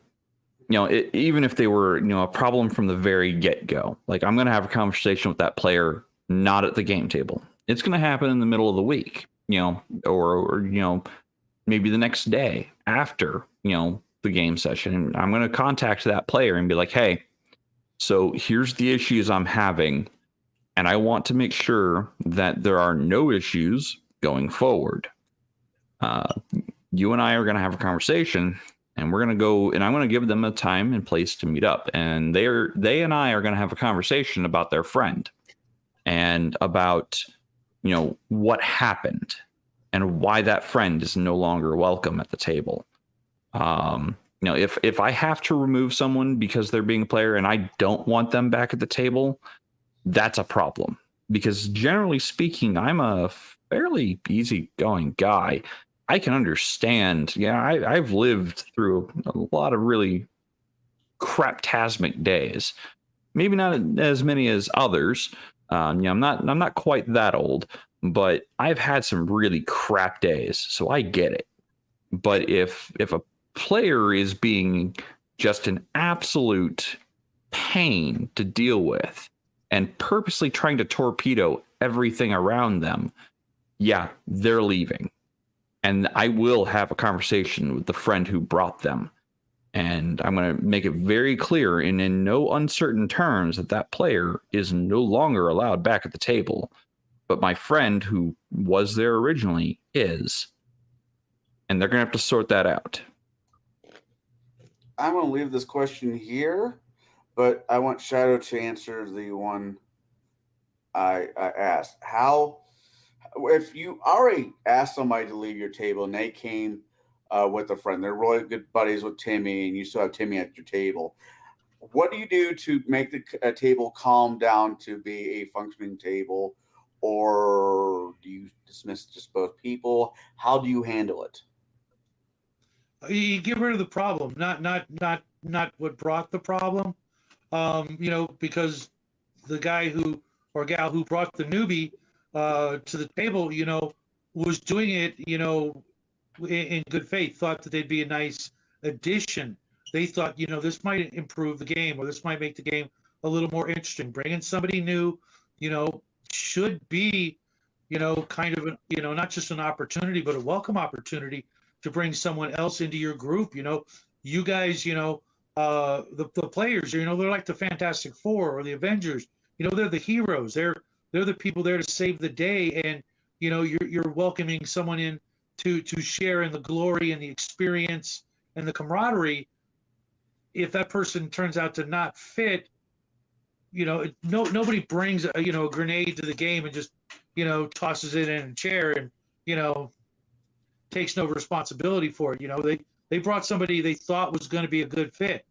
if they were, a problem from the very get-go, like I'm gonna have a conversation with that player, not at the game table. It's gonna happen in the middle of the week, or maybe the next day after, the game session. And I'm gonna contact that player and be like, hey, so here's the issues I'm having, and I want to make sure that there are no issues going forward. You and I are going to have a conversation, and we're going to go, and I'm going to give them a time and place to meet up. And they and I are going to have a conversation about their friend and about, what happened and why that friend is no longer welcome at the table. If I have to remove someone because they're being a player and I don't want them back at the table, that's a problem. Because generally speaking, I'm a fairly easygoing guy. I can understand. Yeah, I've lived through a lot of really craptasmic days. Maybe not as many as others. I'm not quite that old, but I've had some really crap days, so I get it. But if a player is being just an absolute pain to deal with and purposely trying to torpedo everything around them, yeah, they're leaving. And I will have a conversation with the friend who brought them. And I'm going to make it very clear and in no uncertain terms that player is no longer allowed back at the table. But my friend who was there originally is. And they're going to have to sort that out. I'm going to leave this question here, but I want Shadow to answer the one I asked. How, if you already asked somebody to leave your table and they came with a friend, they're really good buddies with Timmy, and you still have Timmy at your table, what do you do to make the table calm down to be a functioning table, or do you dismiss just both people? How do you handle it? You get rid of the problem, not what brought the problem. Because the guy who or gal who brought the newbie to the table, was doing it, in good faith, thought that they'd be a nice addition. They thought, this might improve the game, or this might make the game a little more interesting. Bringing somebody new, should be, kind of, not just an opportunity, but a welcome opportunity to bring someone else into your group. You guys, the players, they're like the Fantastic Four or the Avengers. They're the heroes. They're the people there to save the day, and you're welcoming someone in to share in the glory and the experience and the camaraderie. If that person turns out to not fit, nobody brings a grenade to the game and just tosses it in a chair and takes no responsibility for it. They brought somebody they thought was going to be a good fit.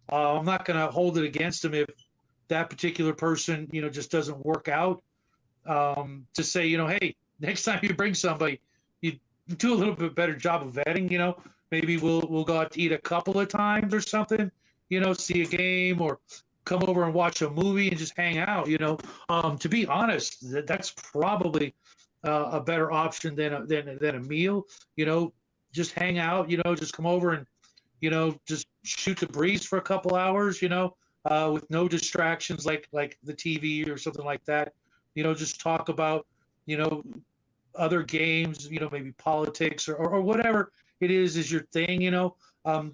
I'm not going to hold it against them if that particular person just doesn't work out. To say, hey, next time you bring somebody, you do a little bit better job of vetting. Maybe we'll go out to eat a couple of times or something, see a game or come over and watch a movie and just hang out. To be honest, that's probably a better option than a meal. Just hang out. Just come over and just shoot the breeze for a couple hours. With no distractions like the TV or something like that. Just talk about other games. Maybe politics or whatever it is your thing.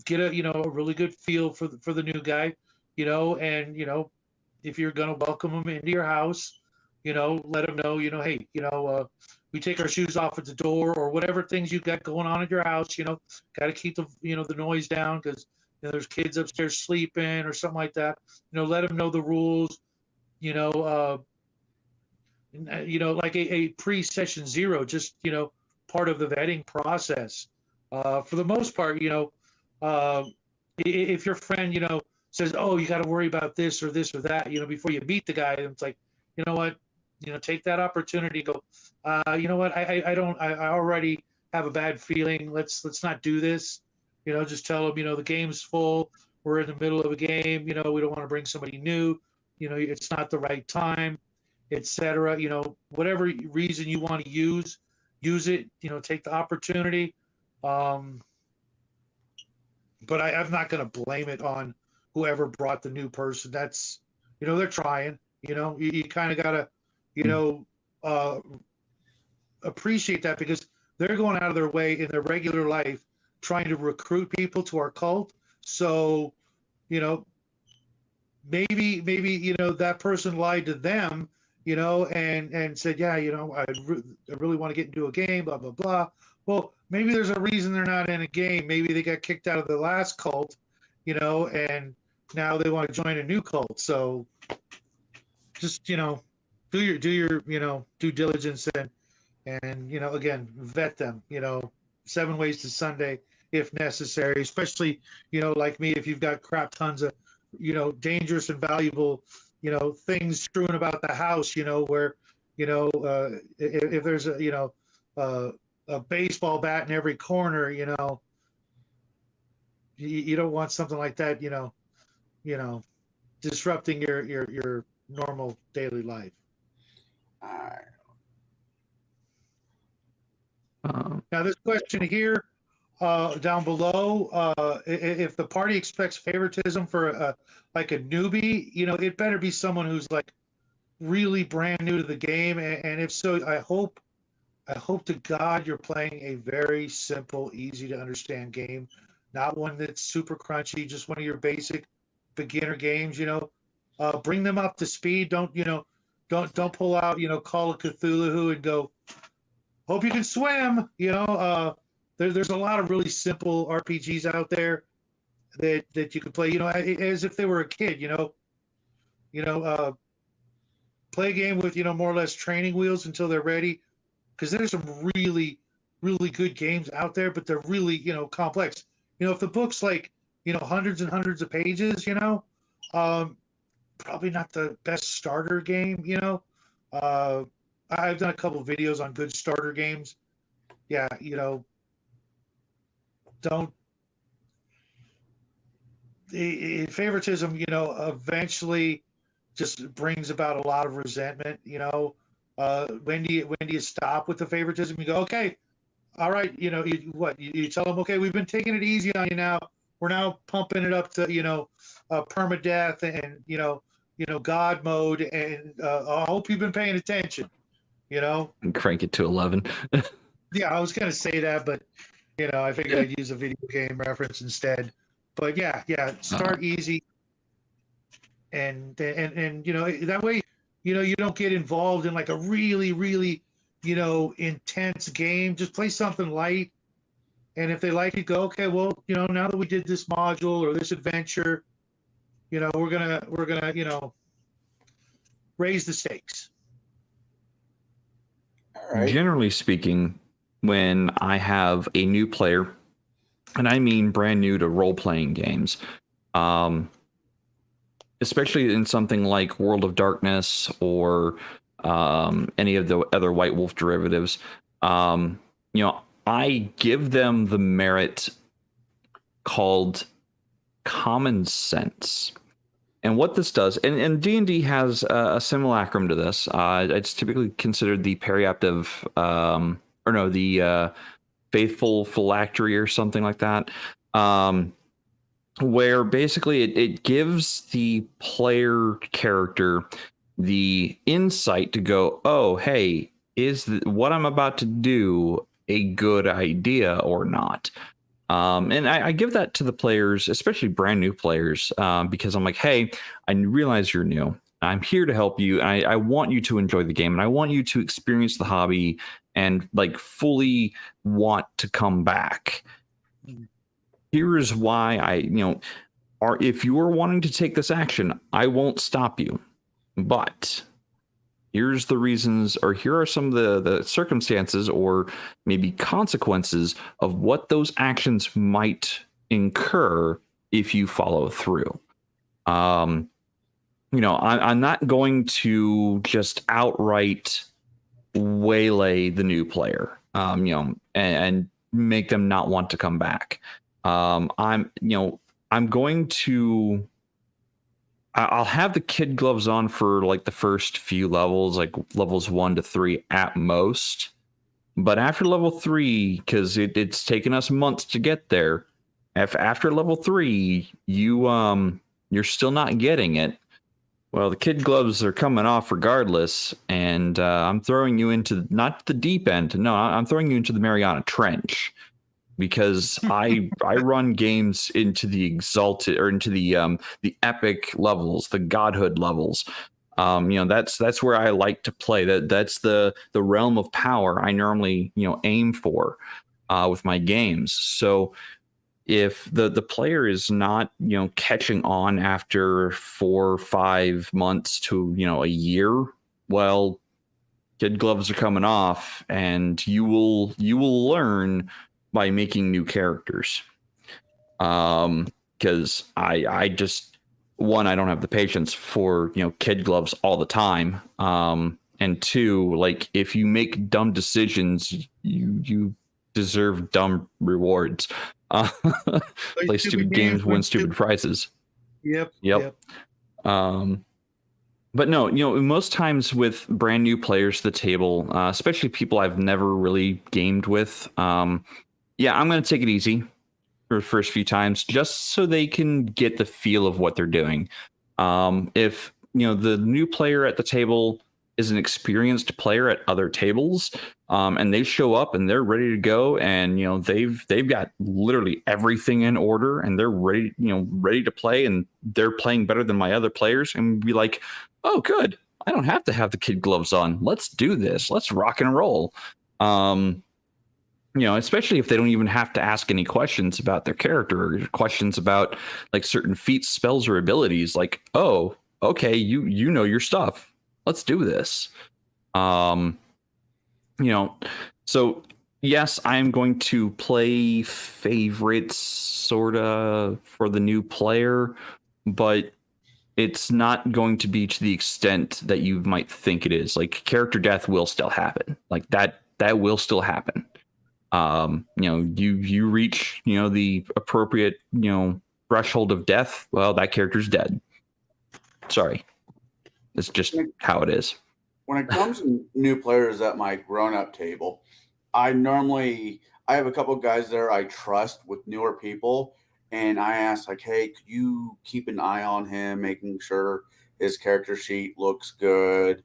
Get a really good feel for the new guy. And if you're gonna welcome him into your house, let him know, hey, we take our shoes off at the door or whatever things you got going on at your house. Got to keep the the noise down because there's kids upstairs sleeping or something like that. Let them know the rules. Like a pre-session zero, just part of the vetting process. For the most part, if your friend says, oh, you got to worry about this or that, before you meet the guy, it's like, you know what, take that opportunity. Go, you know what, I already have a bad feeling. Let's not do this. Just tell them, the game's full. We're in the middle of a game. We don't want to bring somebody new. it's not the right time, etc. Whatever reason you want to use it. Take the opportunity. But I'm not going to blame it on whoever brought the new person. That's, they're trying. You kind of got to, appreciate that, because they're going out of their way in their regular life trying to recruit people to our cult. So, maybe that person lied to them, and said, yeah, I really want to get into a game, blah blah blah. Well, maybe there's a reason they're not in a game. Maybe they got kicked out of the last cult, and now they want to join a new cult. So just do your due diligence, and again, vet them. 7 ways to Sunday if necessary, especially like me, if you've got crap tons of dangerous and valuable things strewn about the house, where if there's a baseball bat in every corner, you don't want something like that disrupting your normal daily life. Now this question here down below, if the party expects favoritism for like a newbie, it better be someone who's like really brand new to the game, and if so, I hope to God you're playing a very simple, easy to understand game, not one that's super crunchy, just one of your basic beginner games. Bring them up to speed. Don't pull out Call of Cthulhu and go, hope you can swim. There's a lot of really simple RPGs out there that you can play, as if they were a kid. Play a game with more or less training wheels until they're ready, because there's some really, really good games out there, but they're really complex. If the book's like hundreds and hundreds of pages, probably not the best starter game. I've done a couple of videos on good starter games. Yeah, favoritism, eventually just brings about a lot of resentment. When do you stop with the favoritism? You go, okay, all right, you tell them, okay, we've been taking it easy on you now. We're now pumping it up to permadeath and God mode, and I hope you've been paying attention. And crank it to 11. Yeah, I was gonna say that, but I figured I'd use a video game reference instead. But yeah, start easy, and that way, you don't get involved in like a really, really, intense game. Just play something light, and if they like it, go, okay, well, now that we did this module or this adventure, we're gonna raise the stakes. All right. Generally speaking, when I have a new player, and I mean brand new to role-playing games, especially in something like World of Darkness or any of the other White Wolf derivatives, I give them the merit called common sense. And what this does, and D&D has a simulacrum to this. It's typically considered the periaptive, the faithful phylactery or something like that, where basically it gives the player character the insight to go, oh, hey, is what I'm about to do a good idea or not? And I give that to the players, especially brand new players, because I'm like, hey, I realize you're new. I'm here to help you. And I want you to enjoy the game, and I want you to experience the hobby and like fully want to come back. Here is why if you are wanting to take this action, I won't stop you. But here's the reasons, or here are some of the circumstances or maybe consequences of what those actions might incur if you follow through. I'm not going to just outright waylay the new player, and make them not want to come back. I'm going to I'll have the kid gloves on for like the first few levels, like levels 1 to 3 at most. But after level 3, because it's taken us months to get there, after level 3, you're still not getting it. Well, the kid gloves are coming off regardless, and I'm throwing you into not the deep end. No, I'm throwing you into the Mariana Trench, because I run games into the exalted, or into the epic levels, the godhood levels. That's where I like to play. That's the realm of power I normally aim for with my games. So if the player is not catching on after 4 or 5 months to a year, well, kid gloves are coming off, and you will learn by making new characters. Because I just, one, I don't have the patience for kid gloves all the time. And two, like, if you make dumb decisions, you deserve dumb rewards. Play stupid games, win stupid prizes. Yep. But no, most times with brand new players to the table, especially people I've never really gamed with, I'm going to take it easy for the first few times, just so they can get the feel of what they're doing. If the new player at the table is an experienced player at other tables, and they show up and they're ready to go, and they've got literally everything in order, and they're ready to play, and they're playing better than my other players, and be like, oh, good, I don't have to have the kid gloves on. Let's do this. Let's rock and roll. Especially if they don't even have to ask any questions about their character, or questions about like certain feats, spells, or abilities. Like, oh, okay, you know your stuff. Let's do this. So yes, I'm going to play favorites sort of for the new player, but it's not going to be to the extent that you might think it is. Like, character death will still happen. Like that will still happen. You reach the appropriate threshold of death. Well, that character's dead. Sorry, it's just how it is. When it comes to new players at my grown-up table, I have a couple of guys there I trust with newer people, and I ask, like, hey, could you keep an eye on him, making sure his character sheet looks good,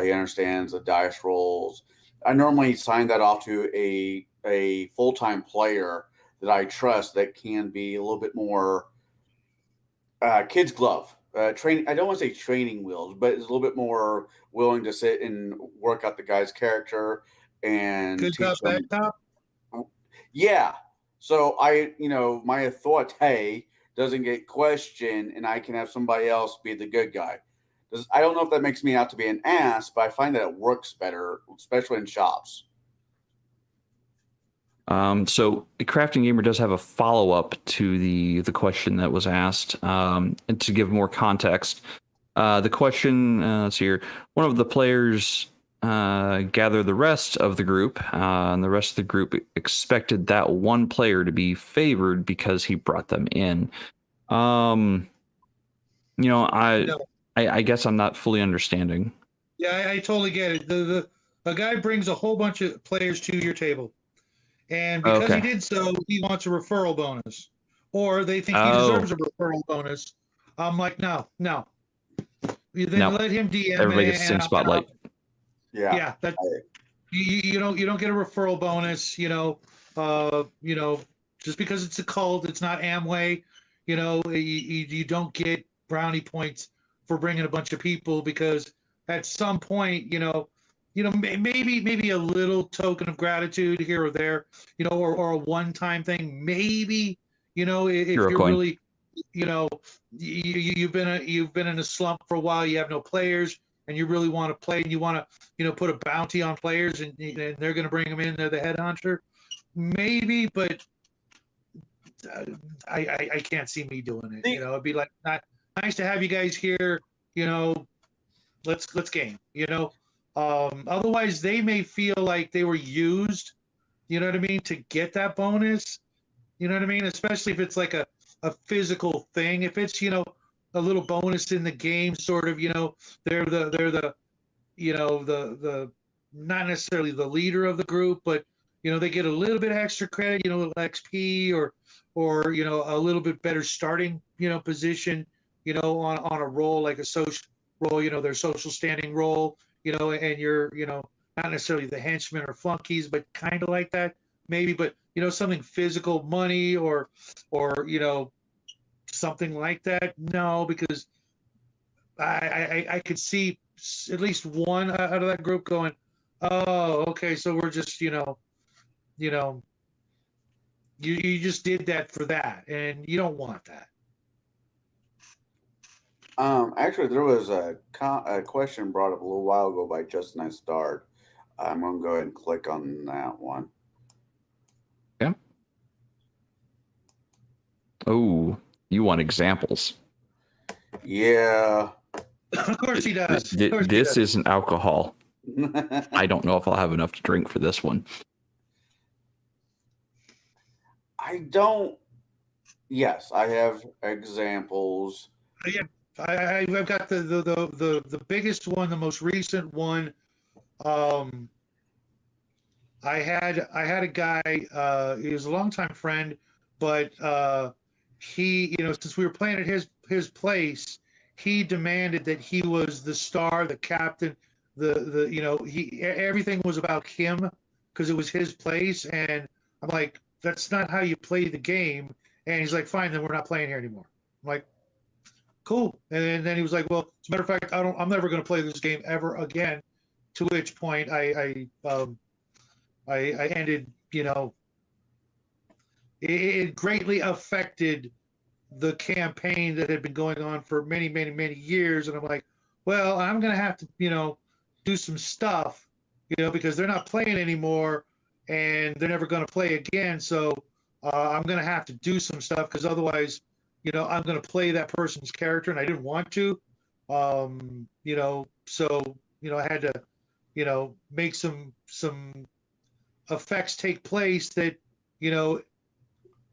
he understands the dice rolls. I normally sign that off to a full-time player that I trust, that can be a little bit more kid's glove. Training. I don't want to say training wheels, but it's a little bit more willing to sit and work out the guy's character and Good teach cop, bad them. cop. Yeah. So my authority doesn't get questioned, and I can have somebody else be the good guy. I don't know if that makes me out to be an ass, but I find that it works better, especially in shops. So the Crafting Gamer does have a follow-up to the question that was asked, and to give more context. The question, let's see here. One of the players gathered the rest of the group, and the rest of the group expected that one player to be favored because he brought them in. I guess I'm not fully understanding. Yeah, I totally get it. A guy brings a whole bunch of players to your table, and because he did so, he wants a referral bonus, or they think he deserves a referral bonus. I'm like, no. You then let him DM. Everybody gets the same spotlight. Yeah, that you don't get a referral bonus. Just because it's a cult, it's not Amway. You don't get brownie points for bringing a bunch of people, because at some point, maybe a little token of gratitude here or there, or a one-time thing, maybe, if you're really, you've been in a slump for a while, you have no players, and you really want to play, and you want to, put a bounty on players, and they're going to bring them in, they're the headhunter, maybe, but I can't see me doing it. It'd be like, not nice to have you guys here, let's game, otherwise they may feel like they were used, to get that bonus, especially if it's like a physical thing. If it's, a little bonus in the game, sort of. They're the the not necessarily the leader of the group, but they get a little bit extra credit, a little XP or a little bit better starting position, on a role like a social role, their social standing role, and you're not necessarily the henchmen or flunkies, but kind of like that maybe, but something physical, money or something like that. No, because I could see at least one out of that group going, oh, okay, so we're just you just did that for that, and you don't want that. Actually, there was a question brought up a little while ago by Justin I Start. I'm going to go ahead and click on that one. Yeah. Oh, you want examples? Yeah. Of course he does. This isn't alcohol. I don't know if I'll have enough to drink for this one. I don't. Yes, I have examples. Yeah, I've got the biggest one, the most recent one. I had a guy. He was a longtime friend, but he, since we were playing at his place, he demanded that he was the star, the captain, everything was about him because it was his place, and I'm like, that's not how you play the game. And he's like, fine, then we're not playing here anymore. I'm like, cool. And then he was like, well, as a matter of fact, I'm never going to play this game ever again. To which point I ended, it greatly affected the campaign that had been going on for many, many, many years. And I'm like, well, I'm going to have to, do some stuff, because they're not playing anymore and they're never going to play again. So I'm going to have to do some stuff because otherwise, I'm going to play that person's character and I didn't want to, so, I had to, make some effects take place that,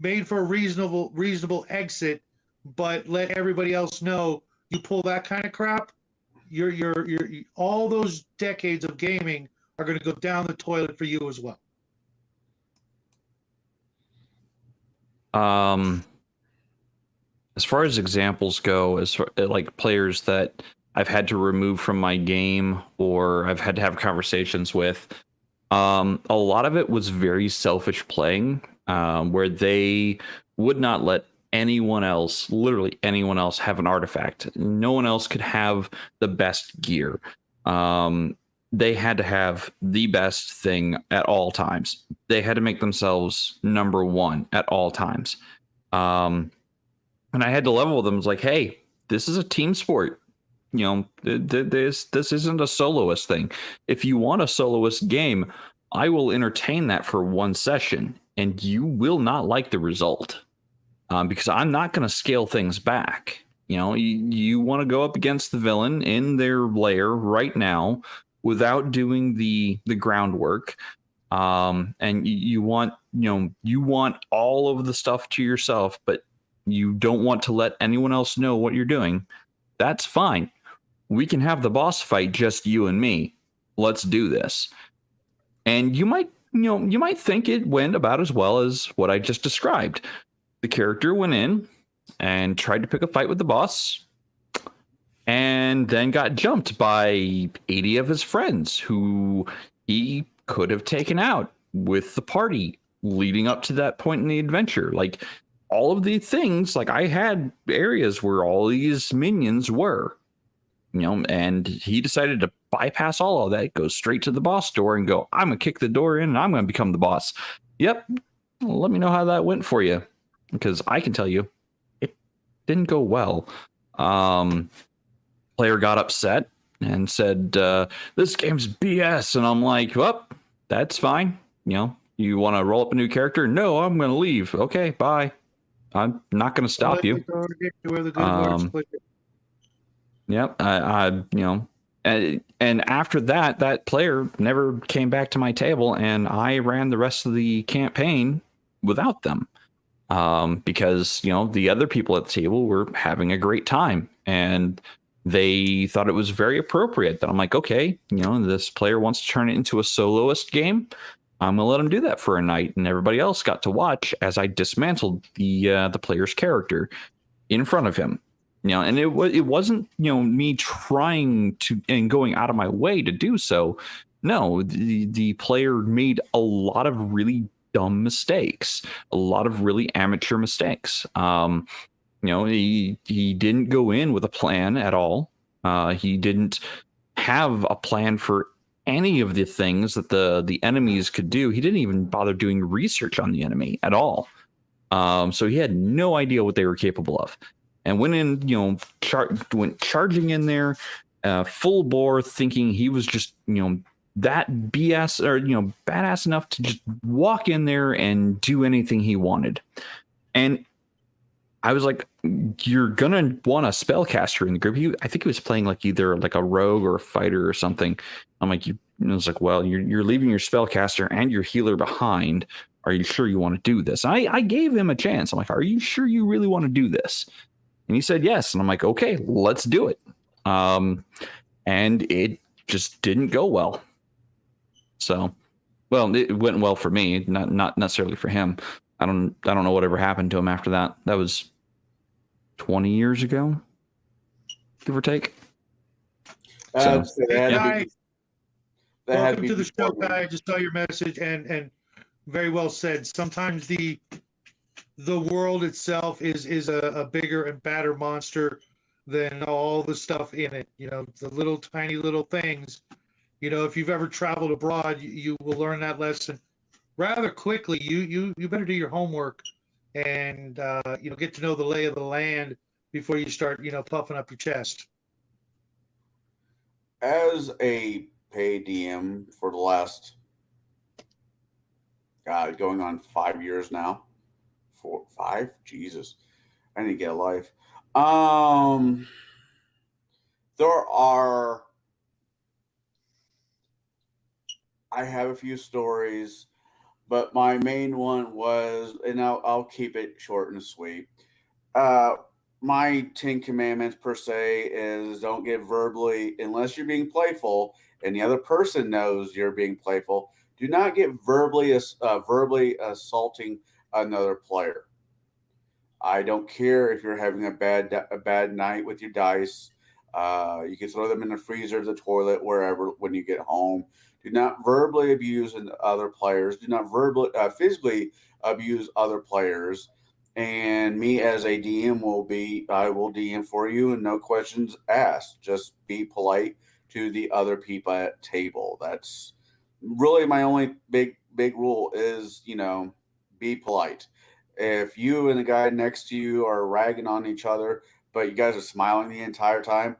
made for a reasonable exit, but let everybody else know you pull that kind of crap, you're all those decades of gaming are going to go down the toilet for you as well. As far as examples go, as far like players that I've had to remove from my game or I've had to have conversations with, a lot of it was very selfish playing, where they would not let anyone else, literally anyone else, have an artifact. No one else could have the best gear. They had to have the best thing at all times. They had to make themselves number one at all times. And I had to level with them. It's like, hey, this is a team sport. This isn't a soloist thing. If you want a soloist game, I will entertain that for one session, and you will not like the result, because I'm not going to scale things back. You want to go up against the villain in their lair right now without doing the groundwork, and you want all of the stuff to yourself, but you don't want to let anyone else know what you're doing. That's fine. We can have the boss fight, just you and me. Let's do this. And you might think it went about as well as what I just described. The character went in and tried to pick a fight with the boss, and then got jumped by 80 of his friends who he could have taken out with the party leading up to that point in the adventure. Like, all of the things, like, I had areas where all these minions were, and he decided to bypass all of that, go straight to the boss door and go, I'm going to kick the door in and I'm going to become the boss. Yep. Let me know how that went for you, because I can tell you it didn't go well. Player got upset and said, this game's BS. And I'm like, well, that's fine. You want to roll up a new character? No, I'm going to leave. Okay, bye. I'm not going to stop you. Yep. And after that player never came back to my table, and I ran the rest of the campaign without them. because the other people at the table were having a great time, and they thought it was very appropriate that I'm like, okay, this player wants to turn it into a soloist game. I'm gonna let him do that for a night, and everybody else got to watch as I dismantled the player's character in front of him. And it wasn't me trying to and going out of my way to do so. No, the player made a lot of really dumb mistakes, a lot of really amateur mistakes. He didn't go in with a plan at all. He didn't have a plan for any of the things that the enemies could do. He didn't even bother doing research on the enemy at all. So he had no idea what they were capable of, and went in, went charging in there, full bore, thinking he was just, that BS or, badass enough to just walk in there and do anything he wanted. And I was like, you're gonna want a spellcaster in the group. I think he was playing like either like a rogue or a fighter or something. I'm like, I was like, well, you're leaving your spellcaster and your healer behind. Are you sure you want to do this? I gave him a chance. I'm like, are you sure you really want to do this? And he said yes. And I'm like, okay, let's do it. And it just didn't go well. So, well, it went well for me, not necessarily for him. I don't know whatever happened to him after that. That was 20 years ago, give or take. Welcome to the show, Guy. I just saw your message, and very well said. Sometimes the world itself is a bigger and badder monster than all the stuff in it. The little tiny little things. If you've ever traveled abroad, you will learn that lesson rather quickly. You better do your homework and get to know the lay of the land before you start puffing up your chest. As a paid DM for the last going on 5 years now. 5? Jesus. I need to get a life. I have a few stories, but my main one was, and I'll keep it short and sweet. My 10 commandments per se is don't get verbally, unless you're being playful and the other person knows you're being playful, do not get verbally assaulting another player. I don't care if you're having a bad night with your dice. You can throw them in the freezer, the toilet, wherever when you get home. Do not verbally abuse other players. Do not physically abuse other players. And me as a DM I will DM for you and no questions asked. Just be polite to the other people at table. That's really my only big rule is, be polite. If you and the guy next to you are ragging on each other, but you guys are smiling the entire time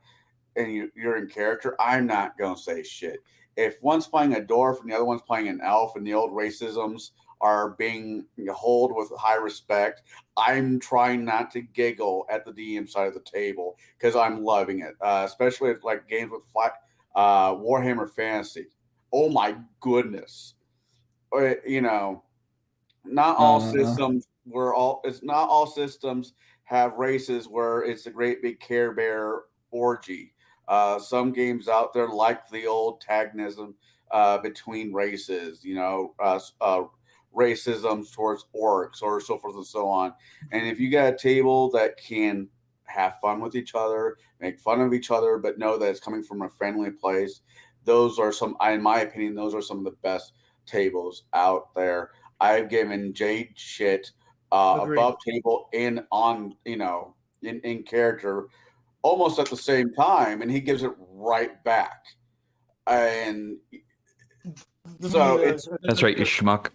and you're in character, I'm not going to say shit. If one's playing a dwarf and the other one's playing an elf and the old racisms are being held with high respect, I'm trying not to giggle at the DM side of the table because I'm loving it, especially if, like games with Warhammer Fantasy. Oh my goodness. Not all systems it's not all systems have races where it's a great big Care Bear orgy. Some games out there like the old antagonism between races, racism towards orcs or so forth and so on. And if you got a table that can have fun with each other, make fun of each other, but know that it's coming from a friendly place, those are in my opinion, those are some of the best tables out there. I've given Jaide shit above table and on, in character almost at the same time, and he gives it right back. And so that's right, you schmuck.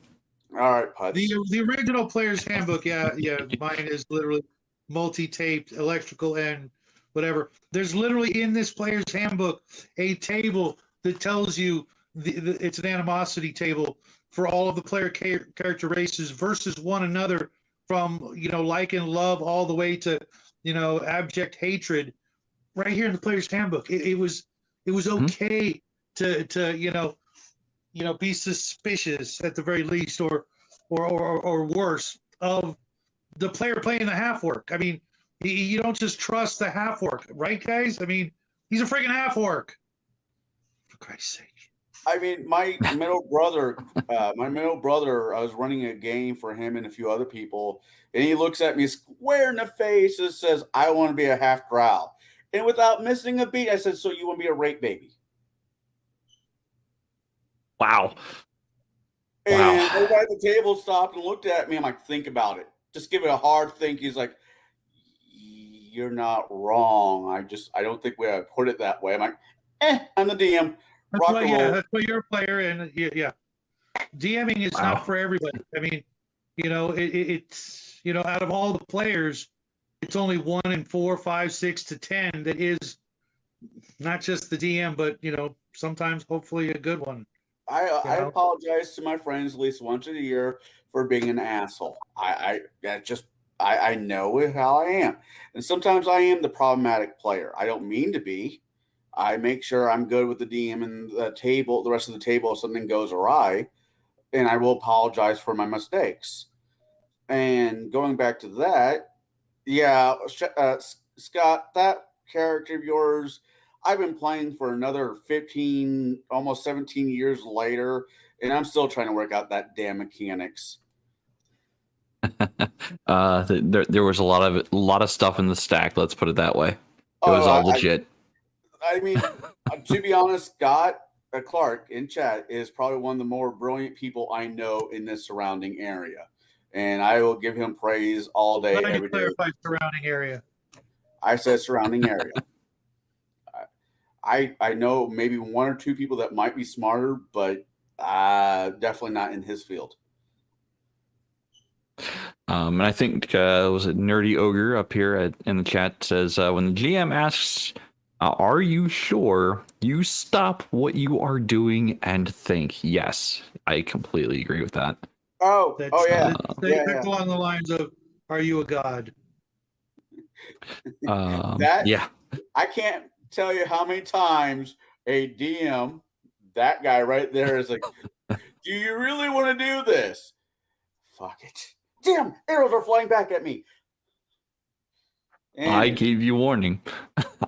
All right, Putz. The original player's handbook, yeah. Mine is literally multi-taped, electrical, and whatever. There's literally in this player's handbook a table that tells you it's an animosity table for all of the player character races versus one another, from like and love all the way to abject hatred. Right here in the player's handbook, it was okay to be suspicious at the very least, or worse, of the player playing the half orc. I mean, you don't just trust the half orc, right, guys? I mean, he's a freaking half orc. For Christ's sake. I mean, my middle brother, I was running a game for him and a few other people, and he looks at me square in the face and says, I want to be a half drow. And without missing a beat, I said, so you want to be a rape baby? Wow. And everybody at the table stopped and looked at me. I'm like, think about it. Just give it a hard think. He's like, you're not wrong. I don't think we put it that way. I'm like, I'm the DM. That's why you're a player, and yeah. DMing is not for everybody. I mean, it's out of all the players, it's only 1 in 4, 5, 6 to 10 that is not just the DM, but sometimes hopefully a good one. I apologize to my friends at least once a year for being an asshole. I know how I am, and sometimes I am the problematic player. I don't mean to be. I make sure I'm good with the DM and the rest of the table if something goes awry, and I will apologize for my mistakes. And going back to that, Scott, that character of yours, I've been playing for another 15, almost 17 years later, and I'm still trying to work out that damn mechanics. There was a lot of stuff in the stack. Let's put it that way. It was all legit. I mean, to be honest, Scott Clark in chat is probably one of the more brilliant people I know in this surrounding area, and I will give him praise all day, every day. Clarify surrounding area. I said surrounding area. I know maybe 1 or 2 people that might be smarter, but definitely not in his field. And I think was it Nerdy Ogre up here in the chat says when the GM asks, "Are you sure?" you stop what you are doing and think. Yes, I completely agree with that. Yeah. That's along the lines of, "Are you a god?" I can't tell you how many times a DM, that guy right there, is like, "Do you really want to do this?" Fuck it. Damn, arrows are flying back at me. And I gave you warning.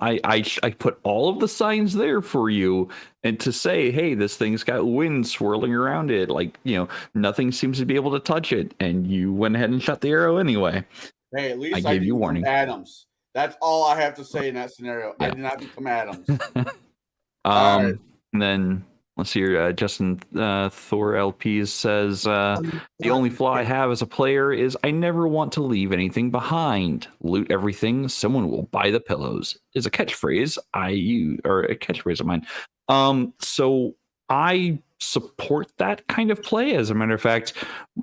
I put all of the signs there for you, and to say, hey, this thing's got wind swirling around it, like nothing seems to be able to touch it, and you went ahead and shot the arrow anyway. Hey, at least I gave you warning. Adams. That's all I have to say in that scenario. Yeah. I did not become Adams. Right. And then let's see here. Justin Thor LP says the only flaw I have as a player is I never want to leave anything behind. Loot everything. Someone will buy the pillows. Is a catchphrase I use, or a catchphrase of mine. So I support that kind of play. As a matter of fact,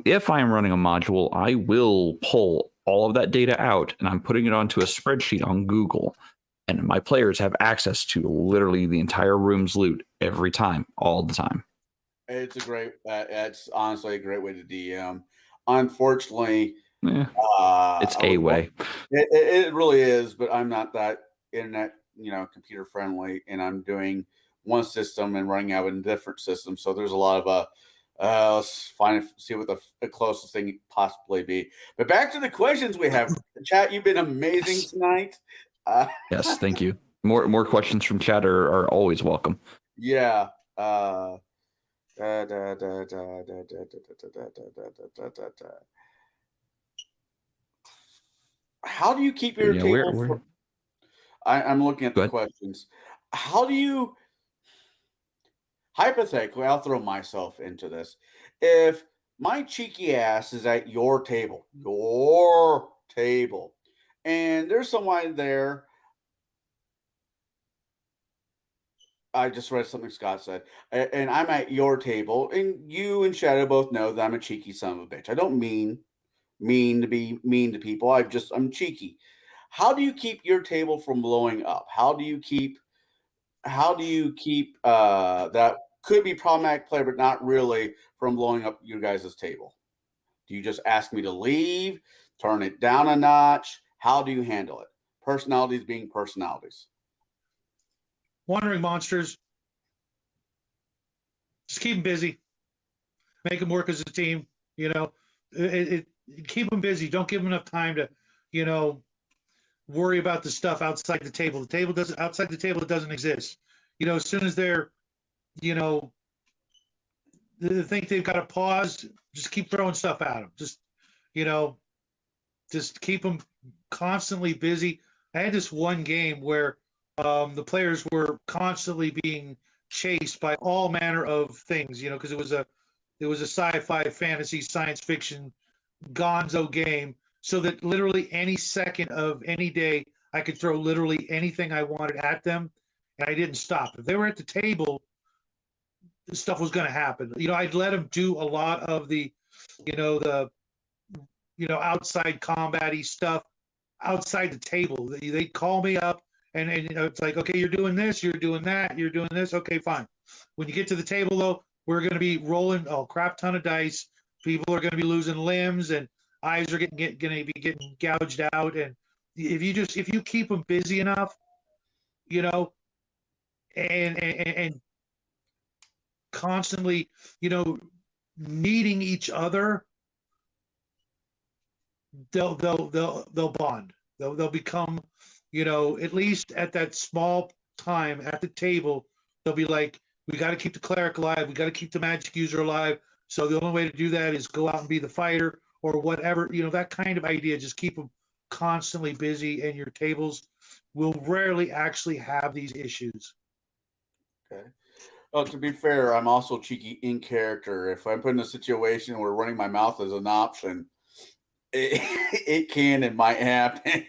if I'm running a module, I will pull all of that data out and I'm putting it onto a spreadsheet on Google. And my players have access to literally the entire room's loot every time, all the time. That's honestly a great way to DM. Unfortunately, it's a way. It really is, but I'm not that internet, computer friendly, and I'm doing one system and running out of a different system. So there's a lot of let's see what the closest thing could possibly be. But back to the questions we have. Chat, you've been amazing tonight. Yes, thank you. More questions from chat are always welcome. Yeah. How do you keep your table? I'm looking at the questions. How do you, hypothetically, I'll throw myself into this. If my cheeky ass is at your table, and there's someone there, I just read something Scott said, and I'm at your table, and you and Shadow both know that I'm a cheeky son of a bitch. I don't mean to be mean to people. I'm cheeky. How do you keep your table from blowing up? How do you keep that could be problematic play, but not really, from blowing up your guys' table? Do you just ask me to leave, turn it down a notch? How do you handle it? Personalities being personalities. Wandering monsters. Just keep them busy. Make them work as a team. keep them busy. Don't give them enough time to, you know, worry about the stuff outside the table. Outside the table, it doesn't exist. You know, as soon as they're, you know, they think they've got to pause, just keep throwing stuff at them. Just, you know, just keep them constantly busy. I had this one game where the players were constantly being chased by all manner of things, you know, because it was a sci-fi, fantasy, science fiction gonzo game, so that literally any second of any day I could throw literally anything I wanted at them, and I didn't stop. If they were at the table, this stuff was going to happen. You know, I'd let them do a lot of the, you know, outside combat-y stuff outside the table. They'd call me up, and you know, it's like, okay, you're doing this, you're doing that, you're doing this. Okay, fine. When you get to the table, though, we're going to be rolling a crap ton of dice. People are going to be losing limbs, and eyes are going to be getting gouged out. And if you keep them busy enough, you know, and constantly, you know, needing each other, they'll bond. They'll become, you know, at least at that small time at the table, they'll be like, we got to keep the cleric alive. We got to keep the magic user alive. So the only way to do that is go out and be the fighter or whatever, you know, that kind of idea. Just keep them constantly busy, and your tables will rarely actually have these issues. Okay. Well, to be fair, I'm also cheeky in character. If I'm put in a situation where running my mouth is an option, it can and might happen.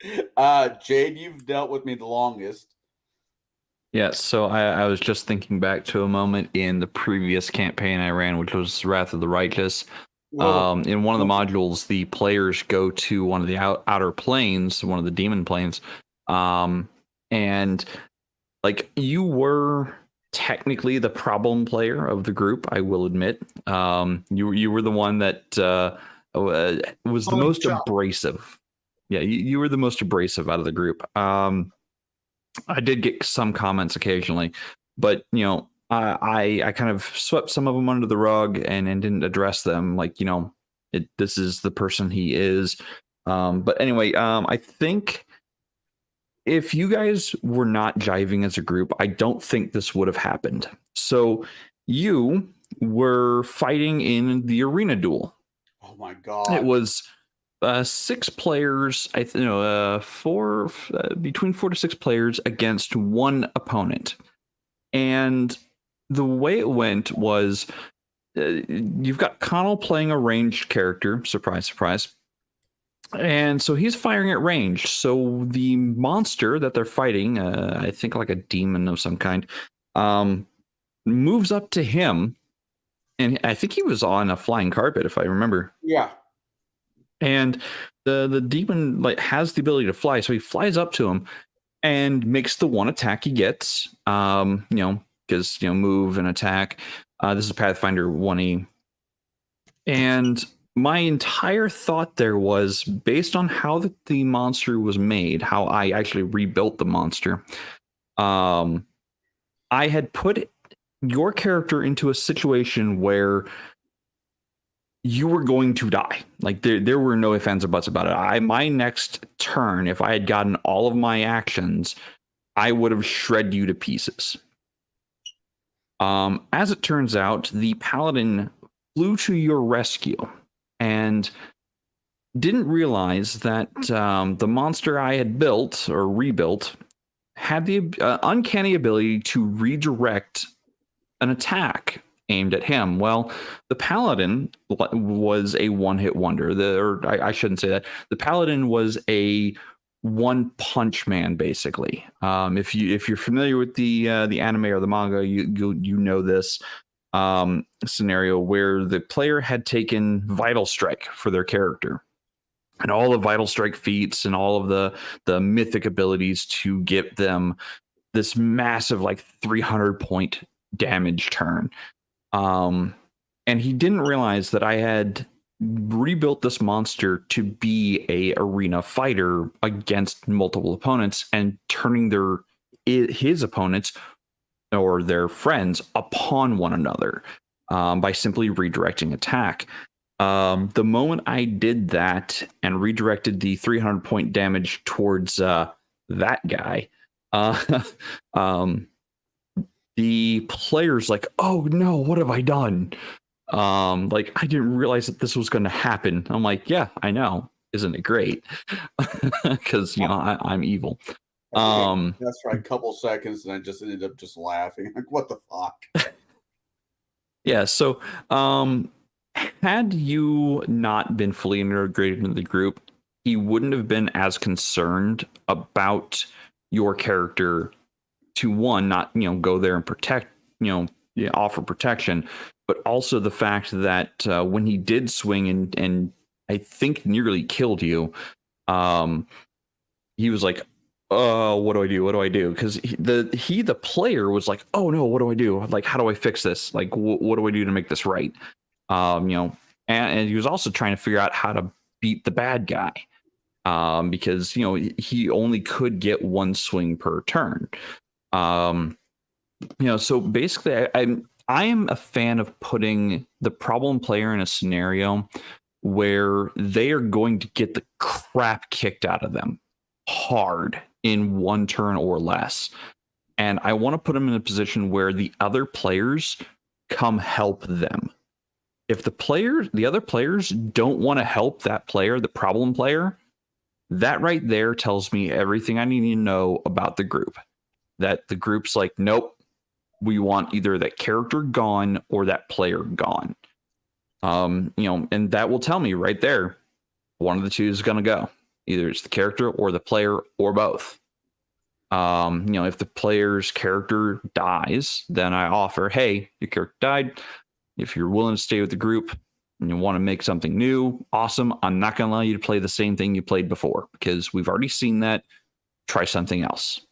Jaide, you've dealt with me the longest. Yeah, so I was just thinking back to a moment in the previous campaign I ran, which was Wrath of the Righteous. In one of the modules, the players go to one of the outer planes, one of the demon planes, and like, you were technically the problem player of the group, I will admit. You were the one that was the most abrasive. Yeah, you were the most abrasive out of the group. I did get some comments occasionally, but you know, I kind of swept some of them under the rug and didn't address them. Like, you know, this is the person he is. But anyway, I think if you guys were not jiving as a group, I don't think this would have happened. So you were fighting in the arena duel. Oh my God. It was 6 players, between 4 to 6 players against one opponent. And the way it went was, you've got Connell playing a ranged character, surprise, surprise. And so he's firing at range. So the monster that they're fighting, I think like a demon of some kind, moves up to him. And I think he was on a flying carpet, if I remember. Yeah. And the demon like has the ability to fly, so he flies up to him and makes the one attack he gets. You know, because, you know, move and attack. This is Pathfinder 1E. And my entire thought there was, based on how the monster was made, how I actually rebuilt the monster, I had put your character into a situation where you were going to die. Like, there were no ifs, ands, or buts about it. My next turn, if I had gotten all of my actions, I would have shred you to pieces. As it turns out, the paladin flew to your rescue and didn't realize that the monster I had built or rebuilt had the uncanny ability to redirect an attack aimed at him. Well, the paladin was a one-hit wonder. I shouldn't say that. The paladin was a one-punch man, basically. If you're familiar with the anime or the manga, you know this scenario where the player had taken Vital Strike for their character, and all the Vital Strike feats and all of the mythic abilities to get them this massive, like, 300-point damage turn. And he didn't realize that I had rebuilt this monster to be a arena fighter against multiple opponents and turning his opponents or their friends upon one another by simply redirecting attack. The moment I did that and redirected the 300 point damage towards that guy, the player's like, "Oh no, what have I done?" Like, I didn't realize that this was going to happen. I'm like, "Yeah, I know. Isn't it great?" Because I'm evil. That's right. A couple seconds, and I just ended up just laughing. Like, what the fuck? Yeah. So, had you not been fully integrated into the group, he wouldn't have been as concerned about your character to not go there and protect, offer protection, but also the fact that when he did swing and I think nearly killed you, he was like, what do I do? What do I do? Because the player was like, oh no, what do I do? Like, how do I fix this? Like, what do I do to make this right? And he was also trying to figure out how to beat the bad guy, because he only could get one swing per turn. So basically, I am a fan of putting the problem player in a scenario where they are going to get the crap kicked out of them hard in one turn or less. And I want to put them in a position where the other players come help them. If the other players don't want to help that player, the problem player, that right there tells me everything I need to know about the group. That the group's like, nope, we want either that character gone or that player gone. And that will tell me right there, one of the two is going to go. Either it's the character or the player or both. If the player's character dies, then I offer, hey, your character died. If you're willing to stay with the group and you want to make something new, awesome. I'm not going to allow you to play the same thing you played before because we've already seen that. Try something else.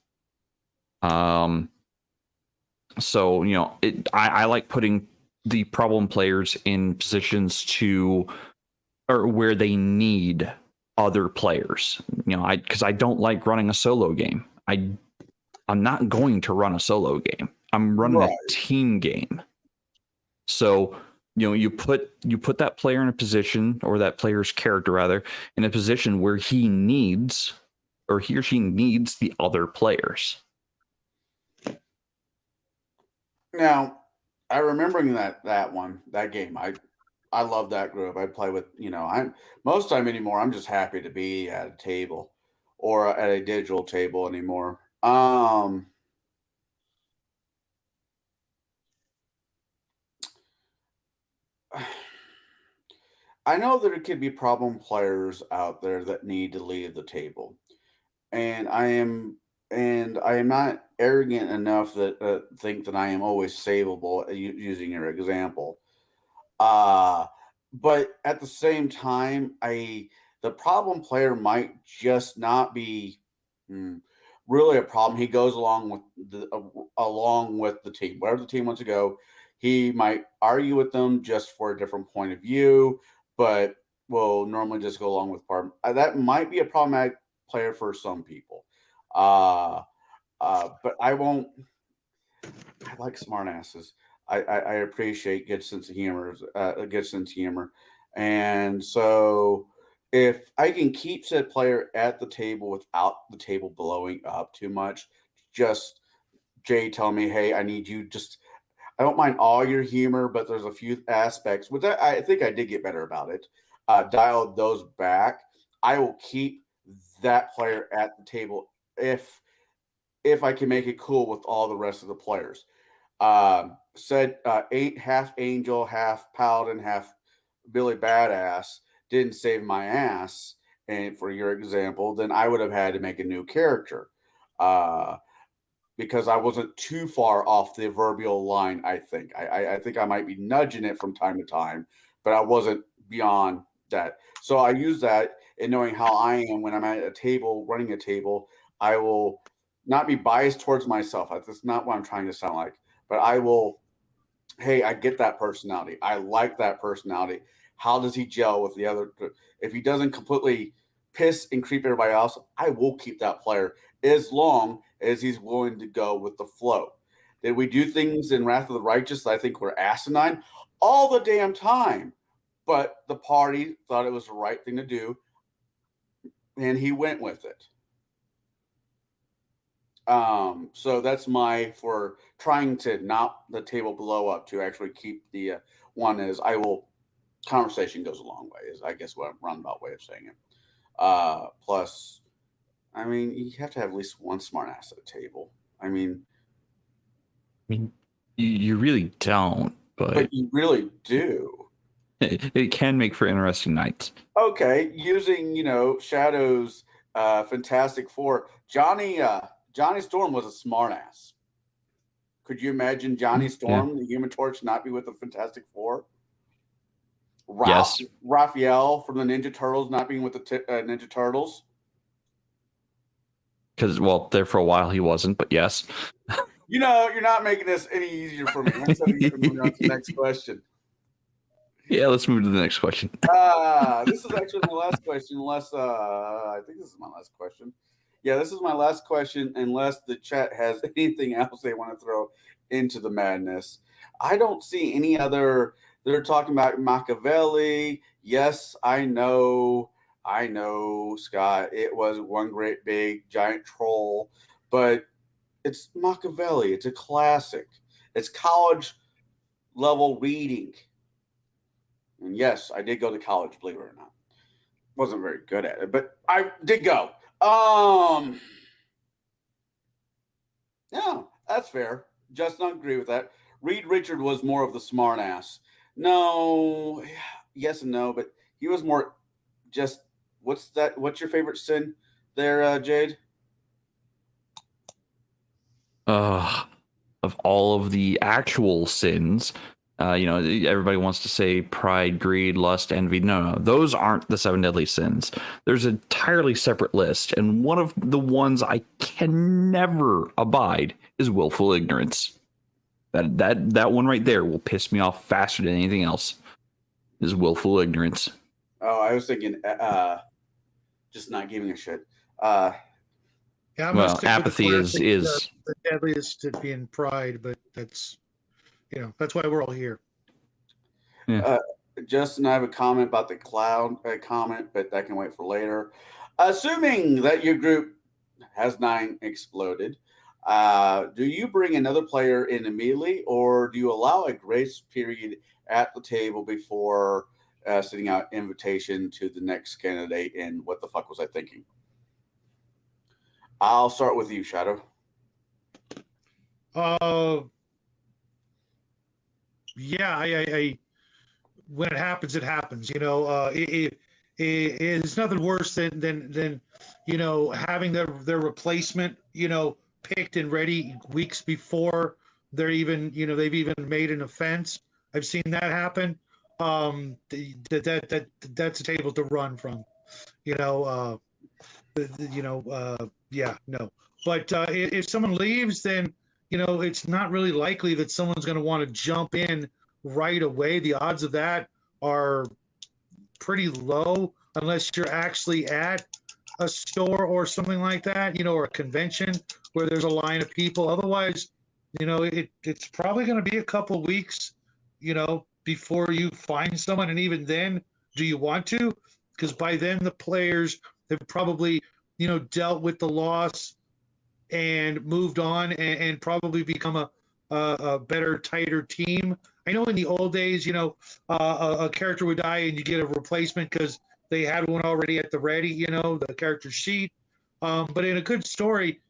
So, I like putting the problem players in positions or where they need other players. Because I don't like running a solo game. I'm not going to run a solo game. I'm running a team game. So, you put that player in a position, or that player's character rather, in a position where he or she needs the other players. Now, I remembering that game. I love that group. I play with, I'm most time anymore. I'm just happy to be at a table or at a digital table anymore. I know there could be problem players out there that need to leave the table, and I am not arrogant enough that think that I am always savable, using your example. Uh, but at the same time, the problem player might just not be really a problem. He goes along with the team, wherever the team wants to go. He might argue with them just for a different point of view, but will normally just go along with part. That might be a problematic player for some people. But I won't. I like smartasses. I appreciate good sense of humor, a good sense of humor, and so if I can keep said player at the table without the table blowing up too much, just Jay tell me, hey, I need you. Just I don't mind all your humor, but there's a few aspects which I think I did get better about it. Dial those back. I will keep that player at the table if I can make it cool with all the rest of the players. Said half angel, half paladin, half Billy Badass didn't save my ass, and for your example, then I would have had to make a new character because I wasn't too far off the proverbial line. I think I think I might be nudging it from time to time, but I wasn't beyond that. So I use that in knowing how I am when I'm at a table, running a table. I will not be biased towards myself. That's not what I'm trying to sound like, but I will. Hey, I get that personality. I like that personality. How does he gel with the other? If he doesn't completely piss and creep everybody else, I will keep that player as long as he's willing to go with the flow. Did we do things in Wrath of the Righteous that I think were asinine? All the damn time. but the party thought it was the right thing to do, and he went with it. So that's my for trying to not the table blow up to actually keep the one is I will conversation goes a long way is I guess what a roundabout way of saying it. Plus, I mean, you have to have at least one smart ass at the table. I mean, you really don't, but you really do. It can make for interesting nights. Okay, using Shadow's Fantastic Four, Johnny Storm was a smartass. Could you imagine Johnny Storm, the Human Torch, not be with the Fantastic Four? Yes. Raphael from the Ninja Turtles not being with the Ninja Turtles? Because, well, there for a while he wasn't, but yes. You're not making this any easier for me. Let's move on to the next question. Yeah, let's move to the next question. This is actually my last question, unless I think this is my last question. Yeah, this is my last question, unless the chat has anything else they want to throw into the madness. I don't see any other. They're talking about Machiavelli. Yes, I know, Scott. It was one great big giant troll, but it's Machiavelli. It's a classic. It's college level reading. And yes, I did go to college, believe it or not. Wasn't very good at it, but I did go. Yeah, that's fair. Justin, I agree with that. Reed Richard was more of the smart ass. No, yes and no, but he was more just what's your favorite sin there, Jaide? Of all of the actual sins, everybody wants to say pride, greed, lust, envy. No, those aren't the 7 deadly sins. There's an entirely separate list, and one of the ones I can never abide is willful ignorance. That one right there will piss me off faster than anything else. Is willful ignorance. Oh, I was thinking just not giving a shit. Yeah, well, apathy is the deadliest to be in pride, but that's why we're all here. Yeah. Justin, I have a comment about the cloud comment, but that can wait for later. Assuming that your group has 9 exploded, do you bring another player in immediately, or do you allow a grace period at the table before sending out invitation to the next candidate? And what the fuck was I thinking? I'll start with you, Shadow. Yeah, I when it happens, it happens. It's nothing worse than having their replacement picked and ready weeks before they're even they've even made an offense. I've seen that happen. That's a table to run from. Yeah, no. But if someone leaves, then it's not really likely that someone's going to want to jump in right away. The odds of that are pretty low unless you're actually at a store or something like that, or a convention where there's a line of people. Otherwise, it's probably going to be a couple weeks, before you find someone. And even then, do you want to? Because by then the players have probably, dealt with the loss and moved on and probably become a better, tighter team. I know in the old days, a character would die and you get a replacement because they had one already at the ready, the character sheet. But in a good story,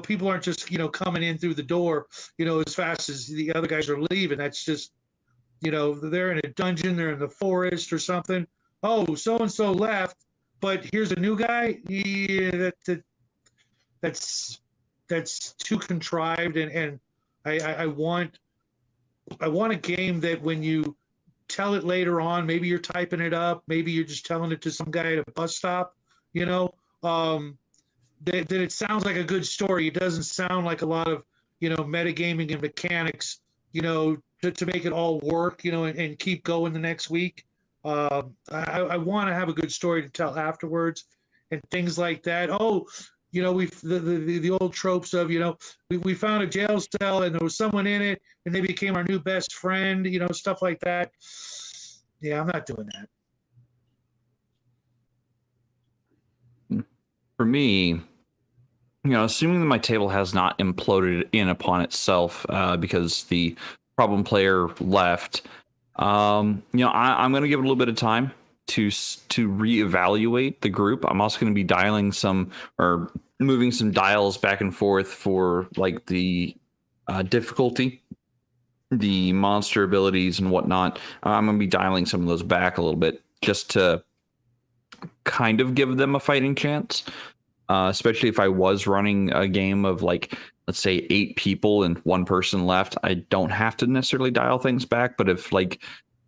people aren't just, coming in through the door, as fast as the other guys are leaving. That's just, they're in a dungeon, they're in the forest or something. Oh, so-and-so left, but here's a new guy. Yeah, that's too contrived. And I want a game that when you tell it later on, maybe you're typing it up, maybe you're just telling it to some guy at a bus stop, that it sounds like a good story. It doesn't sound like a lot of, metagaming and mechanics, to make it all work, and keep going the next week. I want to have a good story to tell afterwards and things like that. Oh, the old tropes of, we found a jail cell and there was someone in it and they became our new best friend, stuff like that. Yeah, I'm not doing that. For me, assuming that my table has not imploded in upon itself because the problem player left, I'm going to give it a little bit of time to reevaluate the group. I'm also going to be dialing some or moving some dials back and forth for like the difficulty, the monster abilities and whatnot. I'm going to be dialing some of those back a little bit just to kind of give them a fighting chance. Especially if I was running a game of like, let's say 8 people and 1 person left, I don't have to necessarily dial things back. But if like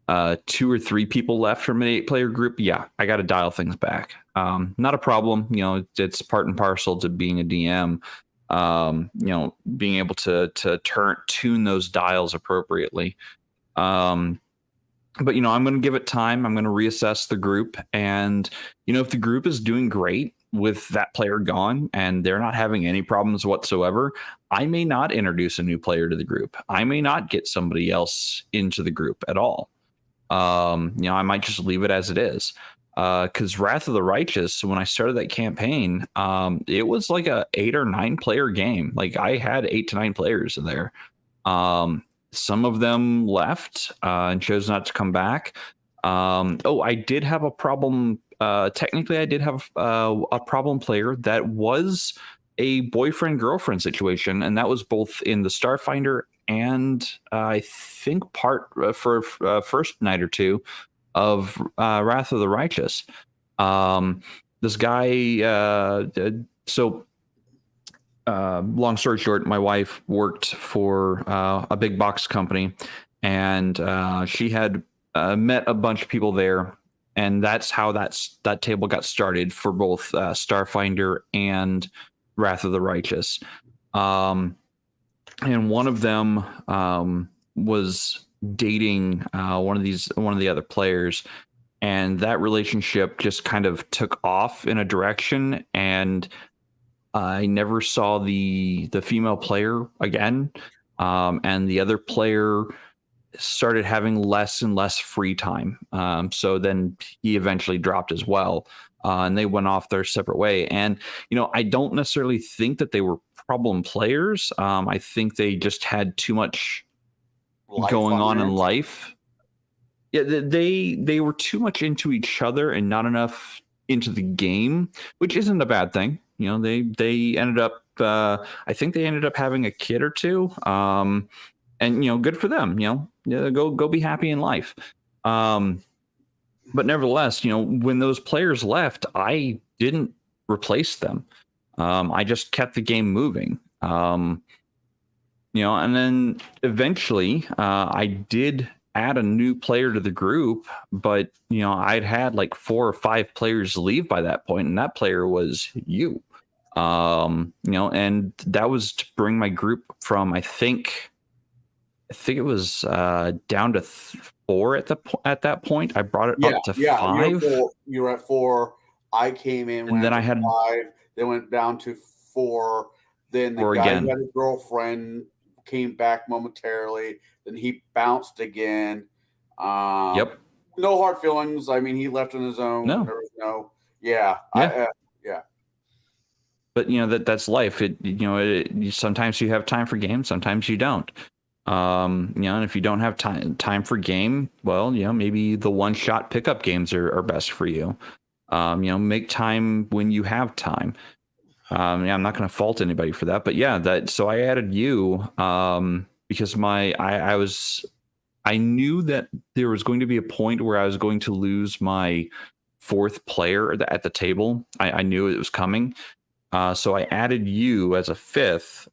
2 or 3 people left from an 8-player group, yeah, I got to dial things back. Not a problem. It's part and parcel to being a DM. Being able to tune those dials appropriately. But I'm going to give it time. I'm going to reassess the group, and if the group is doing great with that player gone and they're not having any problems whatsoever, I may not introduce a new player to the group. I may not get somebody else into the group at all. I might just leave it as it is. Because Wrath of the Righteous, when I started that campaign, it was like a 8 or 9 player game. Like I had 8 to 9 players in there. Some of them left and chose not to come back. I did have a problem. Technically, I did have a problem player that was a boyfriend-girlfriend situation, and that was both in the Starfinder and I think part for first night or two of Wrath of the Righteous. This guy, long story short, my wife worked for a big box company, and she had met a bunch of people there, and that's how that table got started for both Starfinder and Wrath of the Righteous. And one of them was dating one of the other players, and that relationship just kind of took off in a direction, and I never saw the female player again, and the other player started having less and less free time. So then he eventually dropped as well, and they went off their separate way. And I don't necessarily think that they were problem players. I think they just had too much going on in life. Yeah, they were too much into each other and not enough into the game, which isn't a bad thing. They ended up. I think they ended up having a kid or two. And good for them. Go be happy in life. But nevertheless, when those players left, I didn't replace them. I just kept the game moving. And then eventually, I did add a new player to the group, but I'd had like 4 or 5 players leave by that point, and that player was you. And that was to bring my group from I think it was down to 4 at that point. I brought it up to 5. You were at 4. I came in, and then I had 5. Then went down to 4. Then the guy who had a girlfriend came back momentarily. Then he bounced again. Yep. No hard feelings. I mean, he left on his own. No. There was yeah. But that's life. Sometimes you have time for games, sometimes you don't. And if you don't have time for game, well, maybe the one-shot pickup games are best for you. Make time when you have time. I'm not going to fault anybody for that, but so I added you because I knew that there was going to be a point where I was going to lose my 4th player at the table. I knew it was coming. So I added you as a 5th.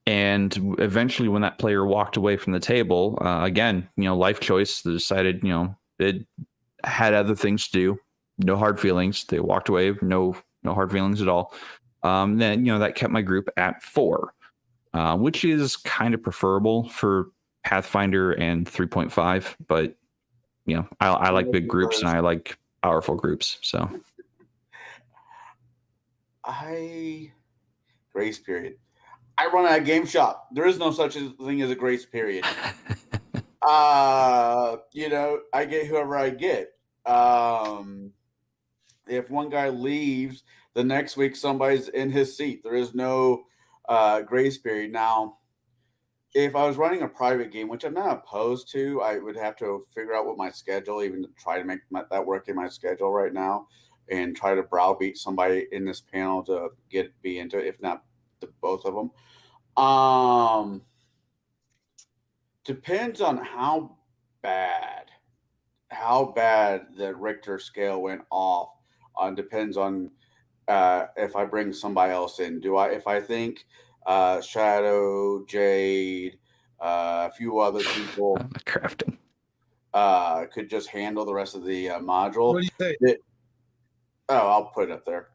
And eventually when that player walked away from the table, again, life choice, they decided, it had other things to do. No hard feelings. They walked away. No hard feelings at all. Then, that kept my group at 4, which is kind of preferable for Pathfinder and 3.5. But, I like big groups and I like powerful groups. So grace period. I run a game shop. There is no such thing as a grace period. I get whoever I get. If one guy leaves, the next week somebody's in his seat. There is no grace period. Now, if I was running a private game, which I'm not opposed to, I would have to figure out what my schedule, even to try to make that work in my schedule right now, and try to browbeat somebody in this panel to be into it, if not both of them. Depends on how bad the Richter scale went off. Depends on if I bring somebody else in. If I think Shadow, Jade, a few other people crafting could just handle the rest of the module. What do you think? I'll put it up there.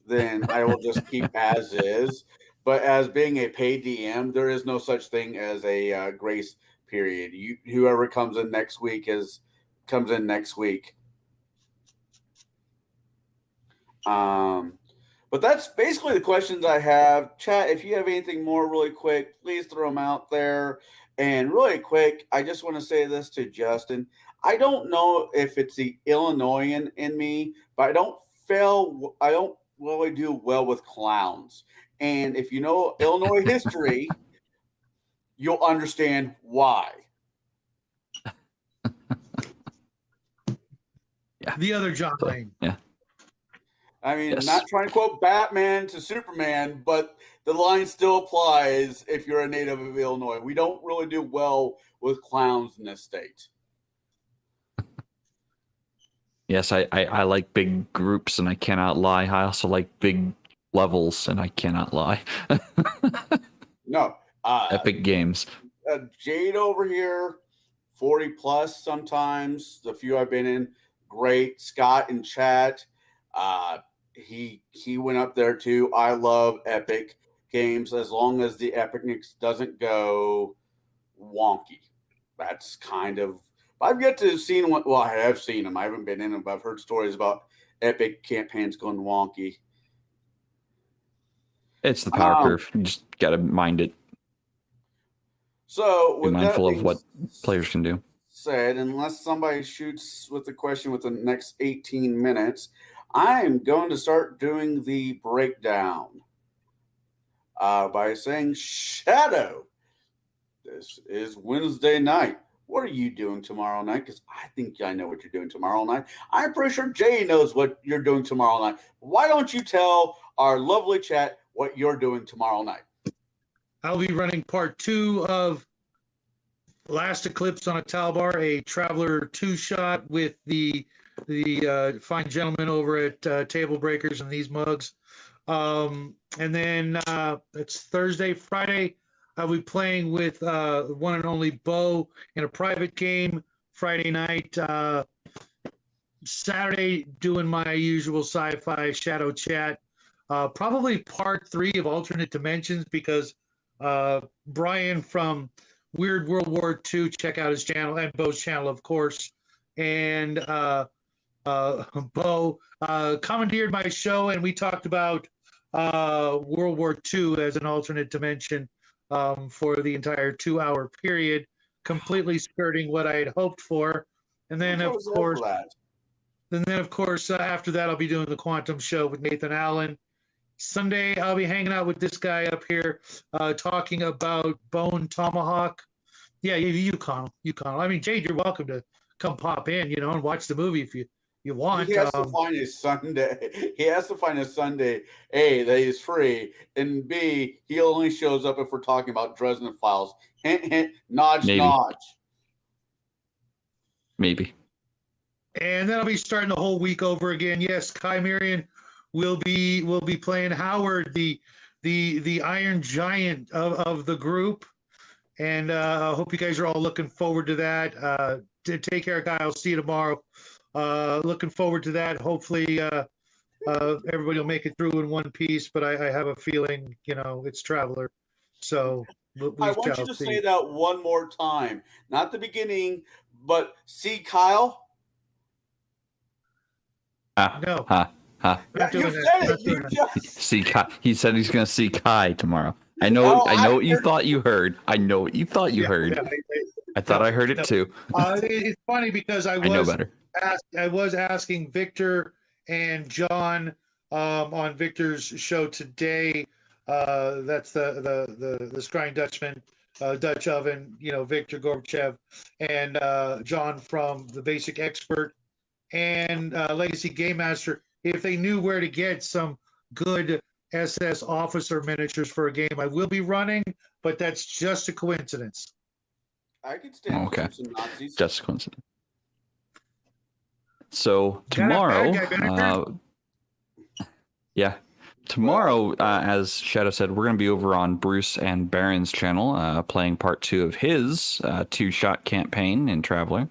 Then I will just keep as is. But as being a paid DM, there is no such thing as a grace period. Whoever comes in next week comes in next week. But that's basically the questions I have. Chat, if you have anything more really quick, please throw them out there. And really quick, I just want to say this to Justin. I don't know if it's the Illinoisan in me, but I don't really do well with clowns. And if you know Illinois history, you'll understand why. Yeah. The other John Wayne. Yeah. I mean, Yes. Not trying to quote Batman to Superman, but the line still applies if you're a native of Illinois. We don't really do well with clowns in this state. Yes, I like big groups, and I cannot lie. I also like big levels, and I cannot lie. No. Epic games. Jade over here, 40 plus sometimes. The few I've been in, great. Scott in chat, he went up there too. I love epic games as long as the epicness doesn't go wonky. That's kind of. I've yet to have seen one. Well, I have seen them. I haven't been in them, but I've heard stories about epic campaigns going wonky. It's the power curve. You just got to mind it. So, be mindful of what players can do. Said, unless somebody shoots with the question within the next 18 minutes, I am going to start doing the breakdown by saying, Shadow, this is Wednesday night. What are you doing tomorrow night? Because I think I know what you're doing tomorrow night. I'm pretty sure Jay knows what you're doing tomorrow night. Why don't you tell our lovely chat what you're doing tomorrow night? I'll be running part 2 of Last Eclipse on a Talbar, a Traveler 2-shot with the fine gentleman over at Table Breakers and These Mugs. And then it's Thursday. Friday, I'll be playing with one and only Bo in a private game Friday night. Saturday, doing my usual sci-fi shadow chat. Probably part 3 of Alternate Dimensions, because Brian from Weird World War II, check out his channel, and Bo's channel, of course. And Bo commandeered my show, and we talked about World War II as an alternate dimension for the entire 2-hour period, completely skirting what I had hoped for. And then, of course, after that, I'll be doing the Quantum Show with Nathan Allen. Sunday, I'll be hanging out with this guy up here, talking about Bone Tomahawk. Yeah, you Connell. I mean, Jade, you're welcome to come pop in, and watch the movie if you want. He has to find a Sunday. He has to find a Sunday, A, that he's free, and B, he only shows up if we're talking about Dresden Files. Hint, hint, nodge, Maybe. nodge. Maybe. And then I'll be starting the whole week over again. Yes, Kai Marion will be playing Howard, the Iron Giant of the group. And I hope you guys are all looking forward to that. Take care, Kai. I'll see you tomorrow. Looking forward to that. Hopefully everybody will make it through in one piece, but I have a feeling, it's Traveler. So I want you to say that one more time. Not the beginning, but see Kyle? No. Yeah, you said it. You just... See Kai. He said he's going to see Kai tomorrow. I know what you thought you heard. I know what you thought you heard. I thought I heard it too. It's funny because I know better. was asking Victor and John on Victor's show today. That's the Scrying Dutchman, Dutch Oven. Victor Gorbachev and John from the Basic Expert and Legacy Game Master. If they knew where to get some good SS officer miniatures for a game I will be running, but that's just a coincidence. I could stand Okay. for some Nazis. Just a coincidence. So tomorrow, tomorrow, as Shadow said, we're going to be over on Bruce and Baron's channel, playing part 2 of his 2-shot campaign in Traveler.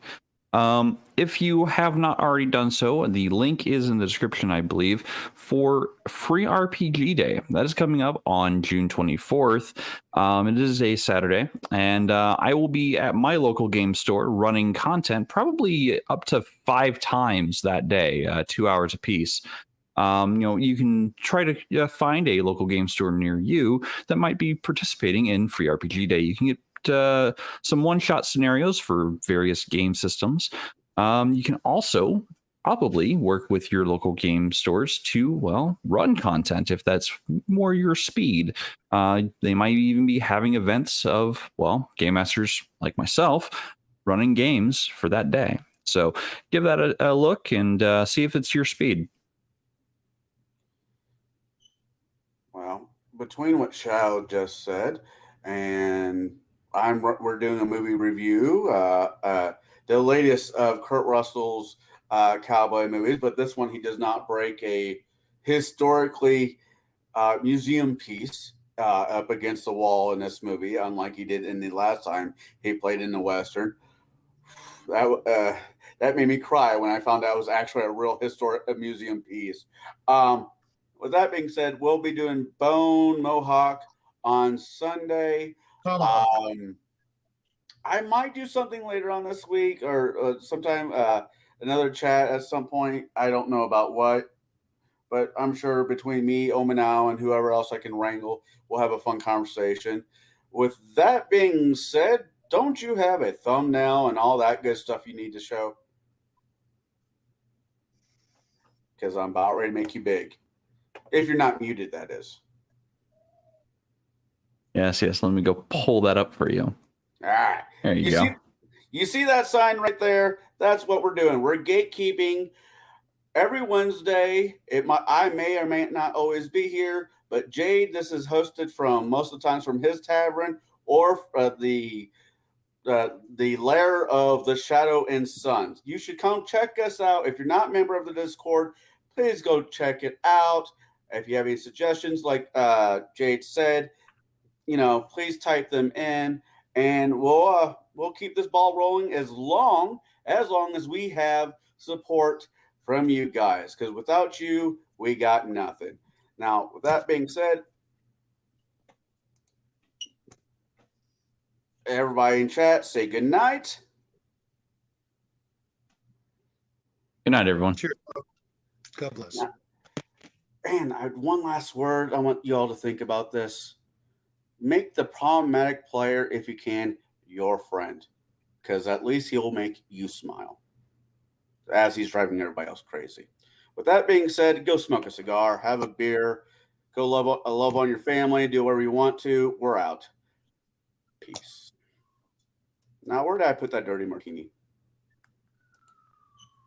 If you have not already done so, the link is in the description, I believe, for Free RPG Day. That is coming up on June 24th. It is a Saturday, and I will be at my local game store running content probably up to 5 times that day, 2 hours apiece. You can try to find a local game store near you that might be participating in Free RPG Day. You can get some one-shot scenarios for various game systems. You can also probably work with your local game stores to, run content if that's more your speed. They might even be having events of, game masters like myself running games for that day. So give that a look and see if it's your speed. Well, between what Shao just said and we're doing a movie review, the latest of Kurt Russell's cowboy movies, but this one he does not break a historically museum piece up against the wall in this movie, unlike he did in the last time he played in the Western. That made me cry when I found out it was actually a real historic museum piece. With that being said, we'll be doing Bone Mohawk on Sunday. I might do something later on this week or sometime another chat at some point. I don't know about what, but I'm sure between me, Omanau, and whoever else I can wrangle, we'll have a fun conversation. With that being said, don't you have a thumbnail and all that good stuff you need to show? Because I'm about ready to make you big. If you're not muted, that is. Yes. Let me go pull that up for you. All right. There you go. You see that sign right there? That's what we're doing. We're gatekeeping every Wednesday. I may or may not always be here, but Jaide, this is hosted from most of the times from his tavern or the lair of the Shadow and Sons. You should come check us out. If you're not a member of the Discord, please go check it out. If you have any suggestions, like Jaide said, please type them in, and we'll keep this ball rolling as long as we have support from you guys. Because without you, we got nothing. Now, with that being said, everybody in chat, say good night. Good night, everyone. Cheers. God bless. And one last word. I want you all to think about this. Make the problematic player, if you can, your friend. Because at least he'll make you smile as he's driving everybody else crazy. With that being said, go smoke a cigar, have a beer, go love on your family, do whatever you want to. We're out. Peace. Now, where did I put that dirty martini?